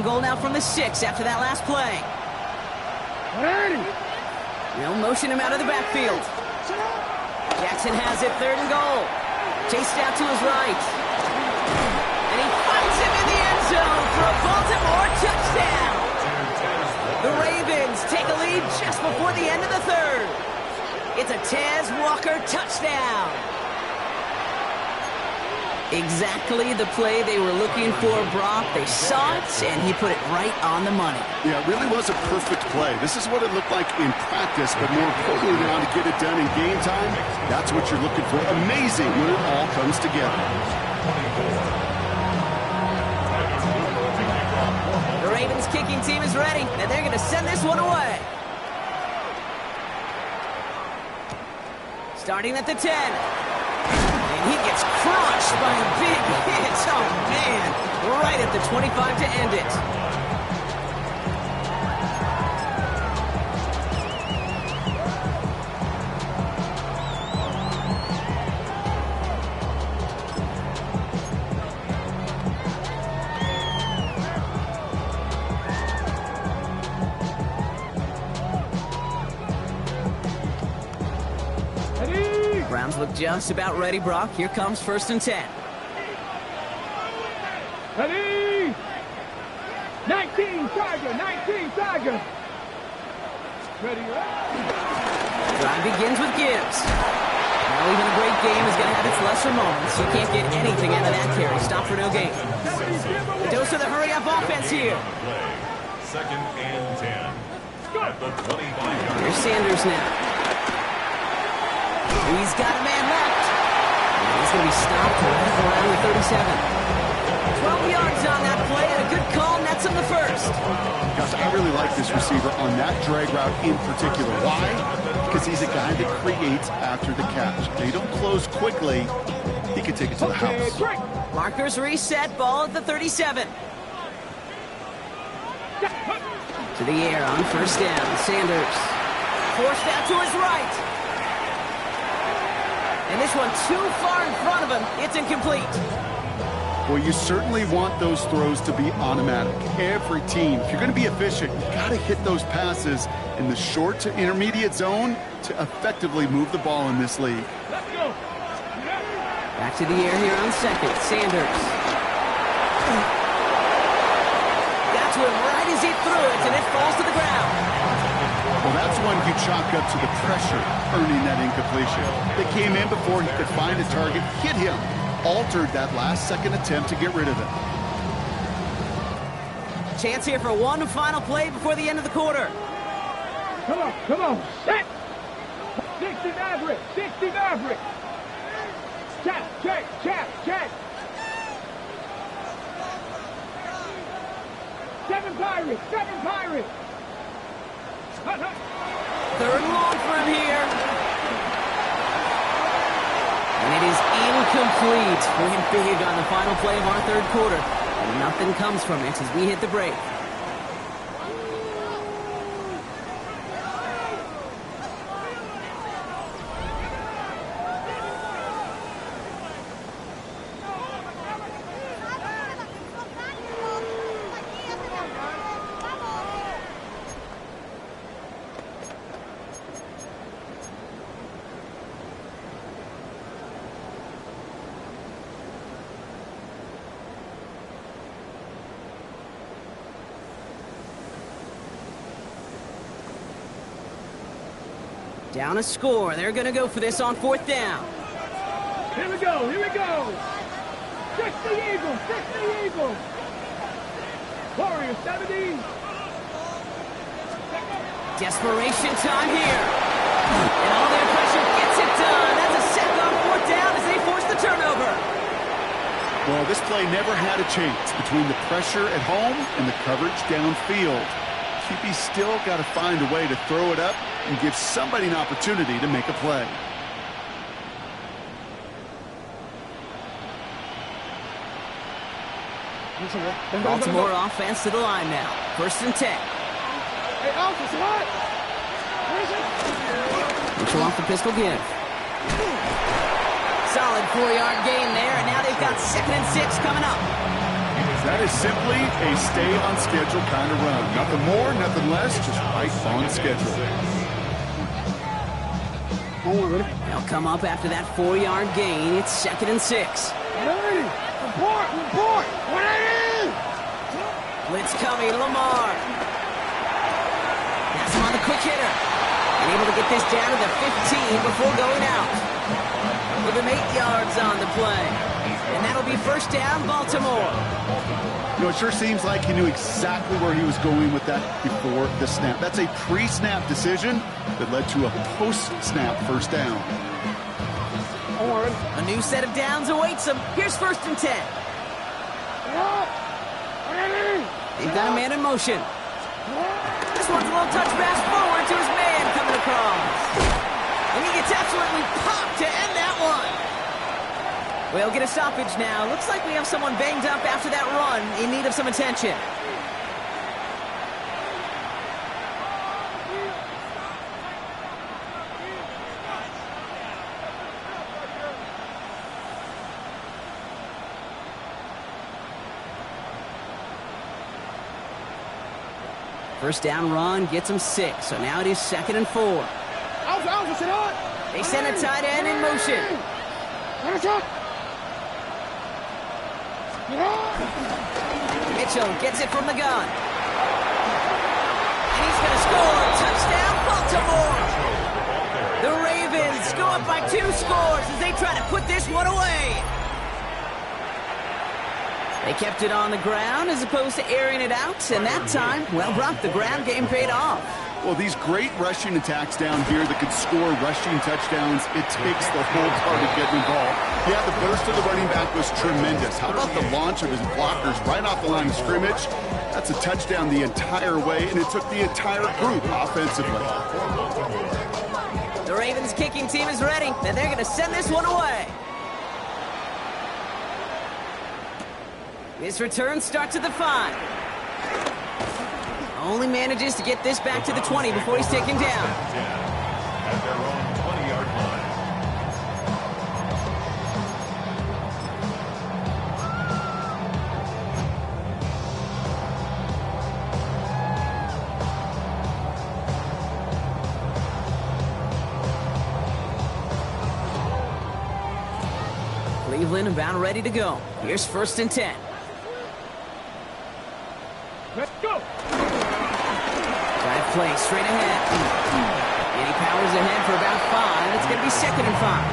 Speaker 1: Goal now from the 6 after that last play. They'll motion him out of the backfield. Jackson has it, third and goal. Chased out to his right. And he finds him in the end zone for a Baltimore touchdown. The Ravens take a lead just before the end of the third. It's a Tez Walker touchdown. Exactly the play they were looking for, Brock. They saw it, and he put it right on the money.
Speaker 5: Yeah, it really was a perfect play. This is what it looked like in practice, but more importantly now to get it done in game time, that's what you're looking for. Amazing when it all comes together.
Speaker 1: The Ravens kicking team is ready, and they're going to send this one away. Starting at the 10. He gets crushed by a big hit. Oh, man. Right at the 25 to end it. Browns look just about ready, Brock. Here comes first and 10.
Speaker 3: Ready? 19 Tiger, 19 Tiger. Ready,
Speaker 1: Drive begins with Gibbs. Now even a great game is going to have its lesser moments. You can't get anything out of that carry. Stop for no gain. A dose of the hurry-up offense here.
Speaker 2: Second and 10. At the 25-yard.
Speaker 1: Here's Sanders now. He's got a man left. And he's going to be stopped right around the 37. 12 yards on that play, and a good call nets him the first.
Speaker 5: Gosh, I really like this receiver on that drag route in particular. Why? Because he's a guy that creates after the catch. They don't close quickly. He can take it to the house.
Speaker 1: Markers reset, ball at the 37. To the air on first down. Sanders forced out to his right. And this one too far in front of him. It's incomplete.
Speaker 5: Well, you certainly want those throws to be automatic. Every team, if you're going to be efficient, you got to hit those passes in the short to intermediate zone to effectively move the ball in this league.
Speaker 3: Let's go.
Speaker 1: Back to the air here on second. Sanders. Got to him right as he threw it, and it falls to the ground.
Speaker 5: Well, that's one you chalk up to the pressure earning that incompletion. They came in before he could find a target, hit him, altered that last-second attempt to get rid of it.
Speaker 1: Chance here for one final play before the end of the quarter.
Speaker 3: Come on, set. 60 Maverick, 60 Maverick. Check. 7 Pirates.
Speaker 1: Third and long for him here. And it is incomplete. We're big on the final play of our third quarter. And nothing comes from it as we hit the break. Down a score. They're going to go for this on 4th down.
Speaker 3: Here we go. 60 Eagles. Warriors 70.
Speaker 1: Desperation time here. And all their pressure gets it done. That's a sack on 4th down as they force the turnover.
Speaker 5: Well, this play never had a chance between the pressure at home and the coverage downfield. QB's still got to find a way to throw it up and give somebody an opportunity to make a play.
Speaker 1: Baltimore offense to the line now. 1st and 10.
Speaker 3: Hey, officer, what?
Speaker 1: Mitchell off the pistol give. Solid 4-yard gain there, and now they've got 2nd and 6 coming up.
Speaker 5: That is simply a stay-on-schedule kind of run. Nothing more, nothing less, just right on schedule.
Speaker 1: They'll come up after that 4-yard gain. It's 2nd and 6.
Speaker 3: Report! 180!
Speaker 1: Blitz coming, Lamar. That's him on the quick hitter. And able to get this down to the 15 before going out. Give him 8 yards on the play. And that'll be 1st down, Baltimore.
Speaker 5: You know, it sure seems like he knew exactly where he was going with that before the snap. That's a pre-snap decision that led to a post-snap 1st down.
Speaker 1: A new set of downs awaits him. Here's 1st and 10. They've got a man in motion. This one's a little touch pass forward to his man coming across. And he gets absolutely popped to end that one. We'll get a stoppage now. Looks like we have someone banged up after that run in need of some attention. First down run gets him 6, so now it is 2nd and 4. They send a tight end in motion. Mitchell gets it from the gun. And he's going to score. Touchdown, Baltimore. The Ravens go up by 2 scores as they try to put this one away. They kept it on the ground as opposed to airing it out, and that time, well, Brock, the ground game paid off.
Speaker 5: Well, these great rushing attacks down here that could score rushing touchdowns, it takes the whole party getting involved. Yeah, the burst of the running back was tremendous. How about the launch of his blockers right off the line of scrimmage? That's a touchdown the entire way, and it took the entire group offensively.
Speaker 1: The Ravens kicking team is ready, and they're going to send this one away. His return starts at the 5. Only manages to get this back to the 20 before he's taken down.
Speaker 2: At their own 20-yard line.
Speaker 1: Cleveland about ready to go. Here's 1st and 10.
Speaker 3: Let's go!
Speaker 1: Drive play straight ahead. And he powers ahead for about 5. It's going to be 2nd and 5.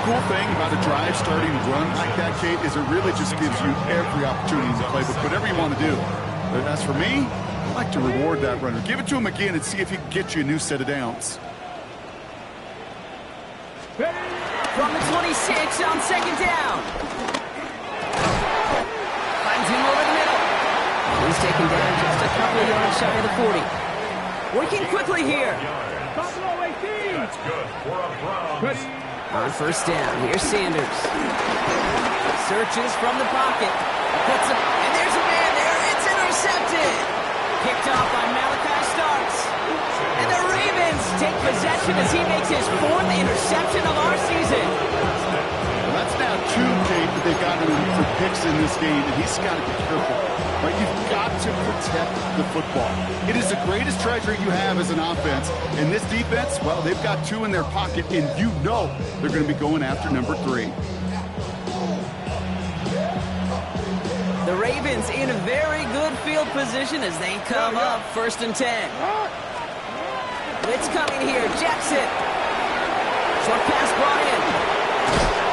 Speaker 5: Cool thing about a drive starting run like that, Kate, is it really just gives you every opportunity in the playbook, whatever you want to do. But as for me, I like to reward that runner. Give it to him again and see if he can get you a new set of downs.
Speaker 3: Ready?
Speaker 1: from the 26 on second down. Finds him over the middle. He's taken down just a couple of yards shy of the 40. Working quickly here.
Speaker 3: Buffalo 18.
Speaker 2: That's good for a Browns.
Speaker 1: On first down, here's Sanders. Searches from the pocket. Puts him, and there's a man there. It's intercepted. Picked off by Malachi Starks. And the Ravens take possession as he makes his 4th interception of our season.
Speaker 5: Well, that's now 2, Kate, that they've gotten him for picks in this game, and he's got to be careful. Right? You've got to protect the football. It is the greatest treasure you have as an offense. And this defense, well, they've got 2 in their pocket, and you know they're going to be going after number 3.
Speaker 1: The Ravens in a very good field position as they come up 1st and 10. Blitz coming here. Jackson. Short pass brought in.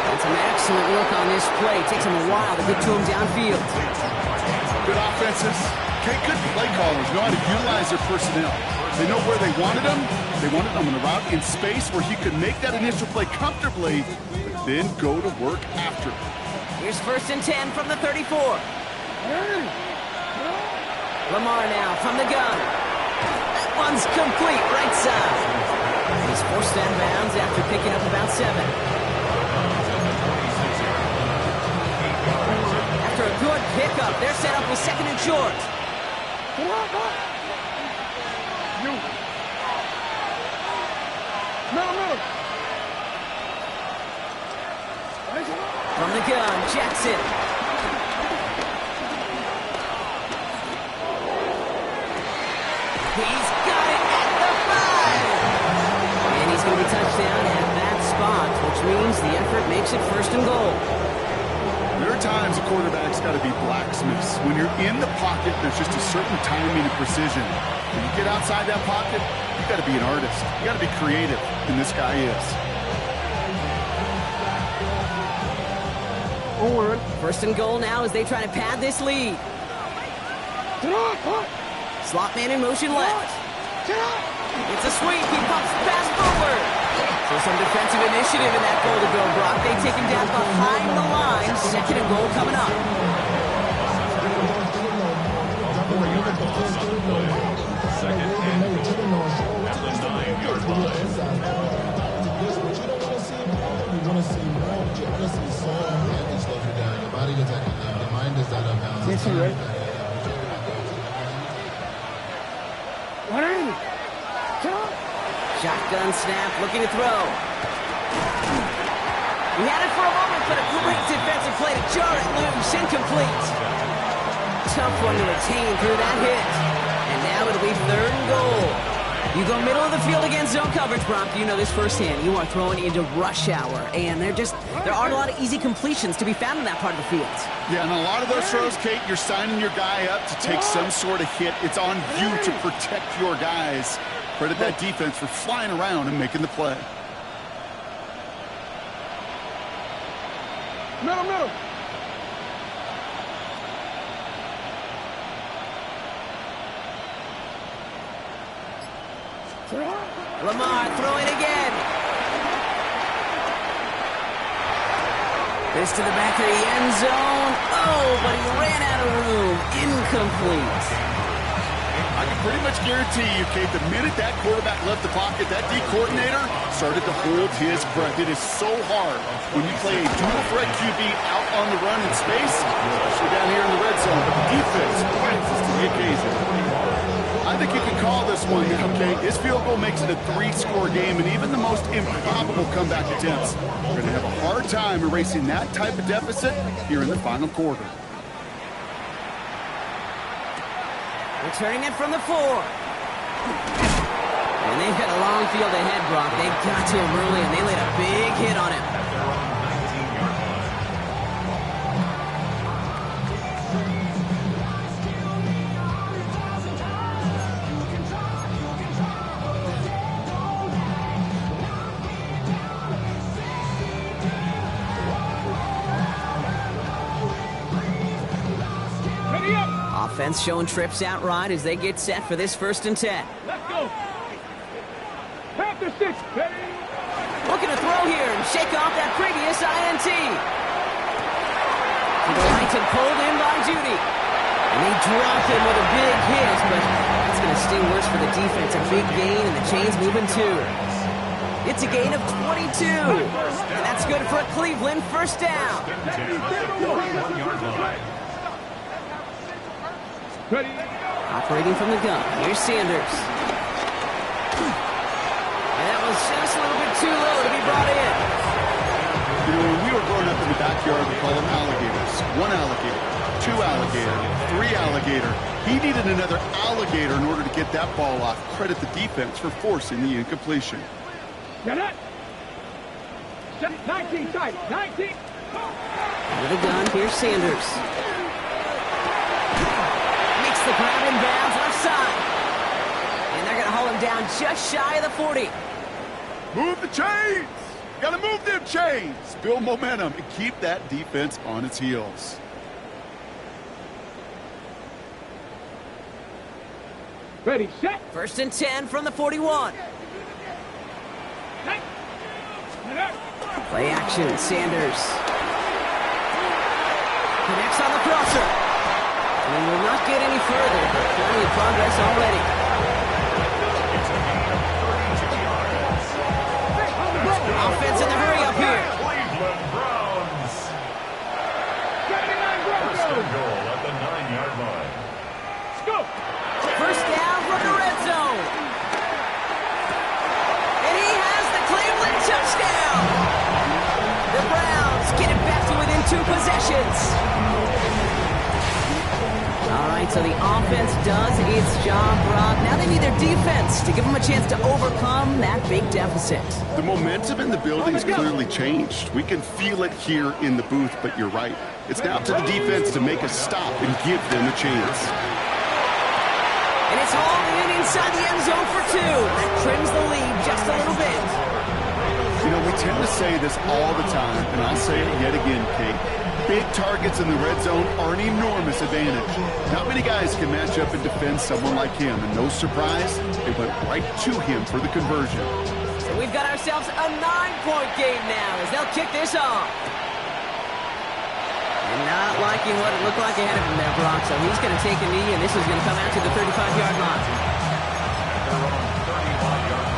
Speaker 1: That's an excellent look on this play. Takes him a while to get to him downfield.
Speaker 5: Good offenses. Okay, good play callers know how to utilize their personnel. They know where they wanted them. They wanted them on the route in space where he could make that initial play comfortably, but then go to work after.
Speaker 1: Here's 1st and 10 from the 34. Lamar now from the gun. That one's complete, right side. He's forced out of bounds after picking up about 7. After a good pickup, they're set up with 2nd and short. From the gun, Jackson. He's got it at the 5. And he's going to be touchdown at that spot, which means the effort makes it 1st and goal.
Speaker 5: There are times a quarterback's got to be blacksmiths. When you're in the pocket, there's just a certain timing and precision. When you get outside that pocket, you've got to be an artist. You got to be creative, and this guy is.
Speaker 1: 1st and goal now as they try to pad this lead. Slot man in motion left. It's a sweep. He pumps pass forward. So some defensive initiative in that goal to go, Brock. They take him down behind the line. 2nd and goal coming up.
Speaker 2: Second and goal at the 9-yard line.
Speaker 6: You want to see more, you want to see slow and slow you down. Your body is at the mind is out of bounds.
Speaker 3: Yes, you're right.
Speaker 1: Shotgun snap, looking to throw. He had it for a moment, but a great defensive play to jar it loose. Incomplete. Tough one to retain through that hit. And now it'll be 3rd and goal. You go middle of the field against zone coverage, Brock. You know this firsthand. You are throwing into rush hour, and there aren't a lot of easy completions to be found in that part of the field.
Speaker 5: Yeah, and a lot of those throws, Kate, you're signing your guy up to take some sort of hit. It's on you to protect your guys. Credit that defense for flying around and making the play.
Speaker 3: Middle.
Speaker 1: Lamar throwing again. This to the back of the end zone. Oh, but he ran out of room. Incomplete.
Speaker 5: I can pretty much guarantee you, Kate, the minute that quarterback left the pocket, that D coordinator started to hold his breath. It is so hard when you play a dual threat QB out on the run in space, especially down here in the red zone. But the defense rises to the occasion. I think you can call this one, okay? This field goal makes it a 3-score game, and even the most improbable comeback attempts are going to have a hard time erasing that type of deficit here in the final quarter.
Speaker 1: Returning it from the 4. And they've got a long field ahead, Brock. They got to him early, and they laid a big hit on him. Offense showing trips out right as they get set for this 1st and 10.
Speaker 3: Let's go. Panther 6, ready?
Speaker 1: Looking to throw here and shake off that previous INT. To the right and pulled in by Judy. And they drop him with a big hit, but it's going to sting worse for the defense. A big gain, and the chain's moving too. It's a gain of 22. And that's good for a Cleveland first down. Operating from the gun. Here's Sanders. And that was just a little bit too low to be brought in.
Speaker 5: You know, when we were growing up in the backyard, we call them alligators. One alligator, two alligator, three alligator. He needed another alligator in order to get that ball off. Credit the defense for forcing the incompletion.
Speaker 3: Get it. 19 tight. 19.
Speaker 1: With a gun, here's Sanders. Makes the grab in bounds left side. And they're going to haul him down just shy of the 40.
Speaker 5: Move the chains! Gotta move them chains! Build momentum and keep that defense on its heels.
Speaker 3: Ready, set.
Speaker 1: First and 10 from the 41. Play action, Sanders. Connects on the crosser. And will not get any further, but plenty of progress already. Offense in the hurry up here.
Speaker 2: Cleveland Browns. First and goal at the 9-yard line.
Speaker 3: Scoop.
Speaker 1: First down from the red zone. And he has the Cleveland touchdown. The Browns get it back to within 2 possessions. All right, so the offense does its job, Rob. Now they need their defense to give them a chance to overcome that big deficit.
Speaker 5: The momentum in the building's clearly changed. We can feel it here in the booth, but you're right. It's now up to the defense to make a stop and give them a chance.
Speaker 1: And it's hauled in inside the end zone for 2. That trims the lead just a little bit.
Speaker 5: You know, we tend to say this all the time, and I'll say it yet again, Kate. Big targets in the red zone are an enormous advantage. Not many guys can match up and defend someone like him, and no surprise, they went right to him for the conversion.
Speaker 1: So we've got ourselves a 9-point game now as they'll kick this off. And not liking what it looked like ahead of him there, Brock, so he's going to take a knee, and this is going to come out to the 35-yard line.
Speaker 2: They're on 35-yard line.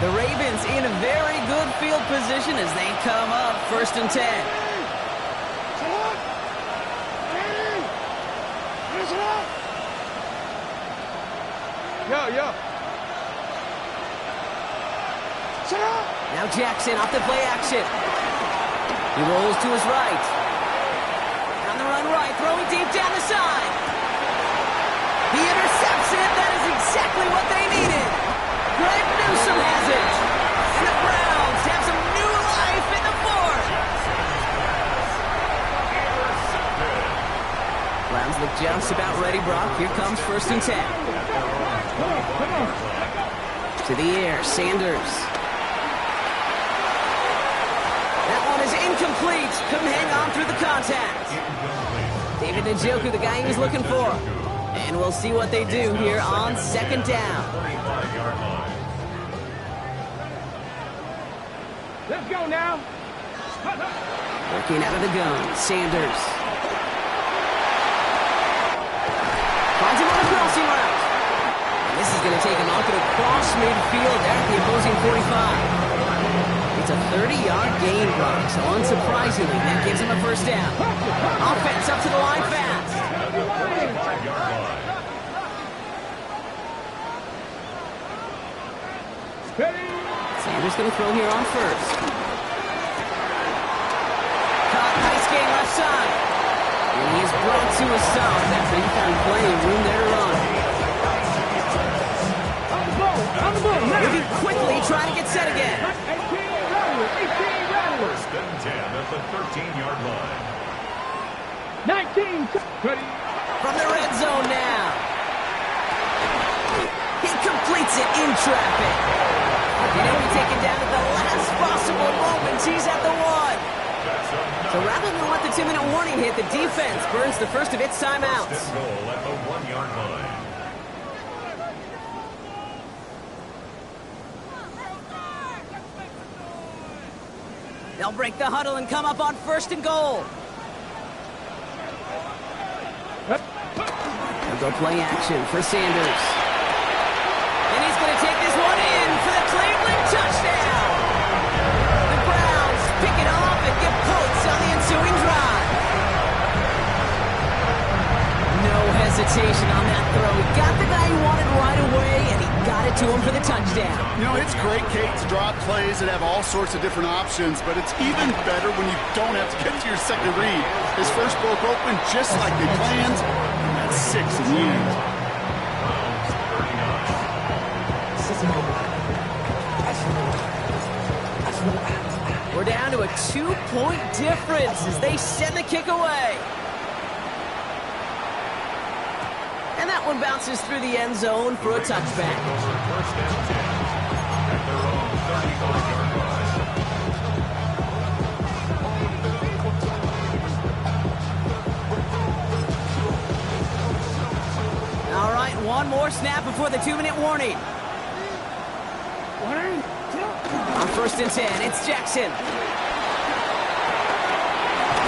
Speaker 1: The Ravens in a very good field position as they come up first and 10.
Speaker 3: Yo.
Speaker 1: Now Jackson off the play action. He rolls to his right. On the run right, throwing deep down the side. He intercepts it. That is exactly what they needed. Greg Newsome has it. And the Browns have some new life in the fourth. Browns look just about ready, Brock. Here comes first and 10. To the air, Sanders. That one is incomplete. Couldn't hang on through the contact. David Njoku, the guy he was looking for. And we'll see what they do here on second down.
Speaker 3: Let's go now.
Speaker 1: Working out of the gun, Sanders. Finds him on a crossing route. And this is going to take him off and across midfield there at the opposing 45. It's a 30-yard gain, Brock, so unsurprisingly, that gives him a first down. Offense up to the line fast. Sanders going to throw here on first. Caught, nice gain left side. And he is brought to a stop after he found plenty of room there to run.
Speaker 3: On the ball, now.
Speaker 1: Moving quickly, trying to get set again.
Speaker 3: 18
Speaker 2: First and 10 at the 13-yard line.
Speaker 3: 19. Ready.
Speaker 1: From the red zone now. He completes it in traffic. And he'll be taken down at the last possible moment. He's at the 1. So rather than let the 2-minute warning hit, the defense burns the first of its timeouts.
Speaker 2: First and goal at the 1-yard line.
Speaker 1: They'll break the huddle and come up on first and goal. They'll go play action for Sanders. And he's going to take this one in for the Cleveland touchdown. The Browns pick it off and get points on the ensuing drive. No hesitation on that throw. He got the guy he wanted right away, and he got it to him for the touchdown.
Speaker 5: You know, it's great, Kate, to drop plays that have all sorts of different options, but it's even better when you don't have to get to your second read. His first broke open just like they planned, and that's 6 in the end.
Speaker 1: We're down to a 2-point difference as they send the kick away. And that one bounces through the end zone for a touchback.
Speaker 2: First and 10 at their own 35-yard line.
Speaker 1: All right, one more snap before the 2-minute warning. On first and 10, it's Jackson.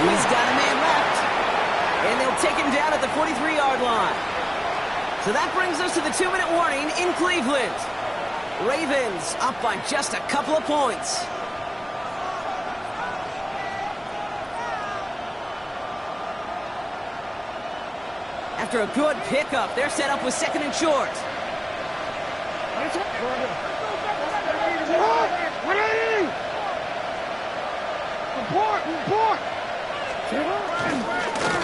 Speaker 1: He's got a man left. And they'll take him down at the 43-yard line. So that brings us to the 2-minute warning in Cleveland. Ravens up by just a couple of points. After a good pickup, they're set up with second and short.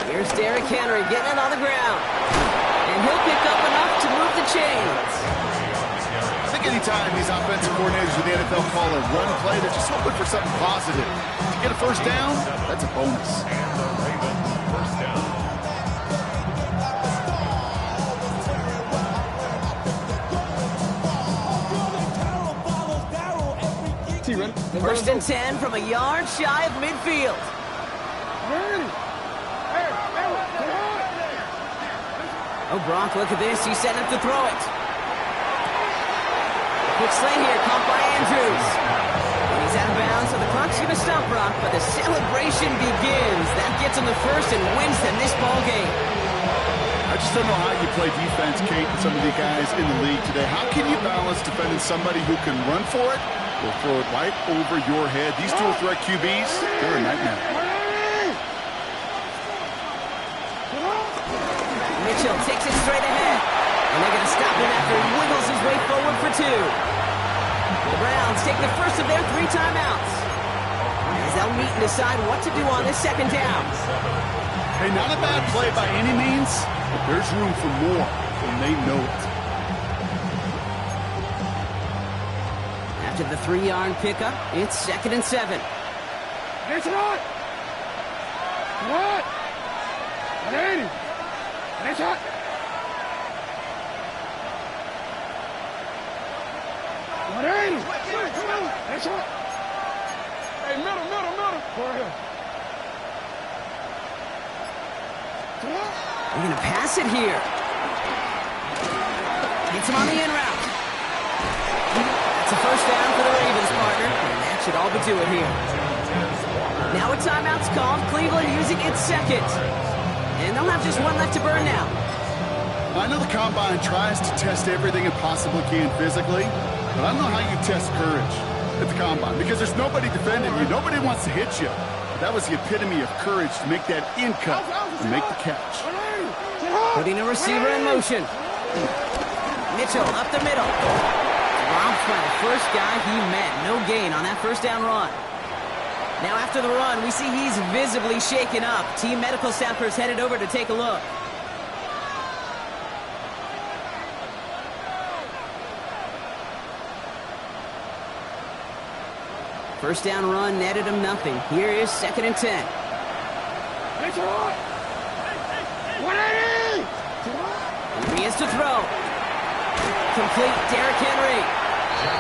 Speaker 1: Here's Derrick Henry getting it on the ground. And he'll pick up enough to move the chains.
Speaker 5: I think anytime these offensive coordinators in the NFL call a run play, they're just hoping for something positive. To get a first down, that's a bonus.
Speaker 2: And the Ravens first down.
Speaker 1: First and 10 from a yard shy of midfield. Oh, Brock, look at this. He's setting up to throw it. Quick slant here, caught by Andrews. And he's out of bounds, so the clock's going to stop, Brock, but the celebration begins. That gets him the first and wins them this ball game.
Speaker 5: I just don't know how you play defense, Kate, and some of the guys in the league today. How can you balance defending somebody who can run for it or throw it right over your head? These dual threat QBs, they're a nightmare.
Speaker 1: Mitchell takes it straight ahead. And they're going to stop him after he wiggles his way forward for 2. The Browns take the first of their 3 timeouts. As they'll meet and decide what to do on this second down.
Speaker 5: Hey, not a bad play by any means, but there's room for more, and they know it.
Speaker 1: After the 3-yard pickup, it's second and 7.
Speaker 3: It's not. What? It's hot. It's hot. Hey, middle. Go ahead.
Speaker 1: They're going to pass it here. Gets him on the in route. That's a first down for the Ravens, partner. And that should all but do it here. Now a timeout's called. Cleveland using its second. And they'll have just one left to burn now.
Speaker 5: I know the Combine tries to test everything it possibly can physically, but I don't know how you test courage at the Combine because there's nobody defending you. Nobody wants to hit you. But that was the epitome of courage to make that in cut and make the catch.
Speaker 1: Putting a receiver in motion. Mitchell up the middle. Dropped by the first guy he met. No gain on that first down run. Now after the run, we see he's visibly shaken up. Team medical staffers headed over to take a look. First down run netted him nothing. Here is second and 10. He is to throw. Complete Derrick Henry.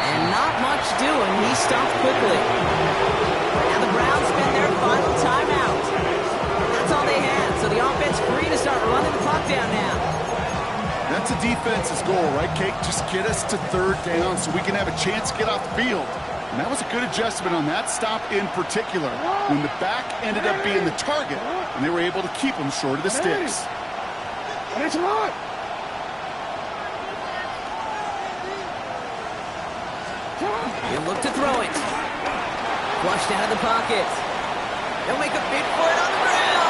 Speaker 1: And not much doing. He stopped quickly. Now the Browns spend their final timeout. That's all they had, so the offense free to start running the clock down now.
Speaker 5: That's a defense's goal, right, Kate? Just get us to third down so we can have a chance to get off the field. And that was a good adjustment on that stop in particular, when the back ended up being the target, and they were able to keep him short of the sticks.
Speaker 3: That's a lot.
Speaker 1: He'll look to throw it. Flushed out of the pocket. They'll make a bid for it on the ground.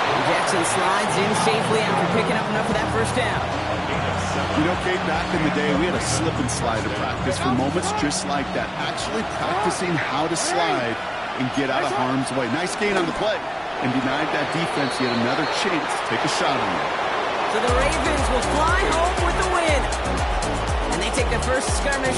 Speaker 1: And Jackson slides in safely after picking up enough for that first down.
Speaker 5: You know, Kate, back in the day, we had a slip and slide to practice for moments just like that. Actually practicing how to slide and get out of harm's way. Nice gain on the play. And denied that defense yet another chance to take a shot on it.
Speaker 1: So the Ravens will fly home with the win. And they take the first skirmish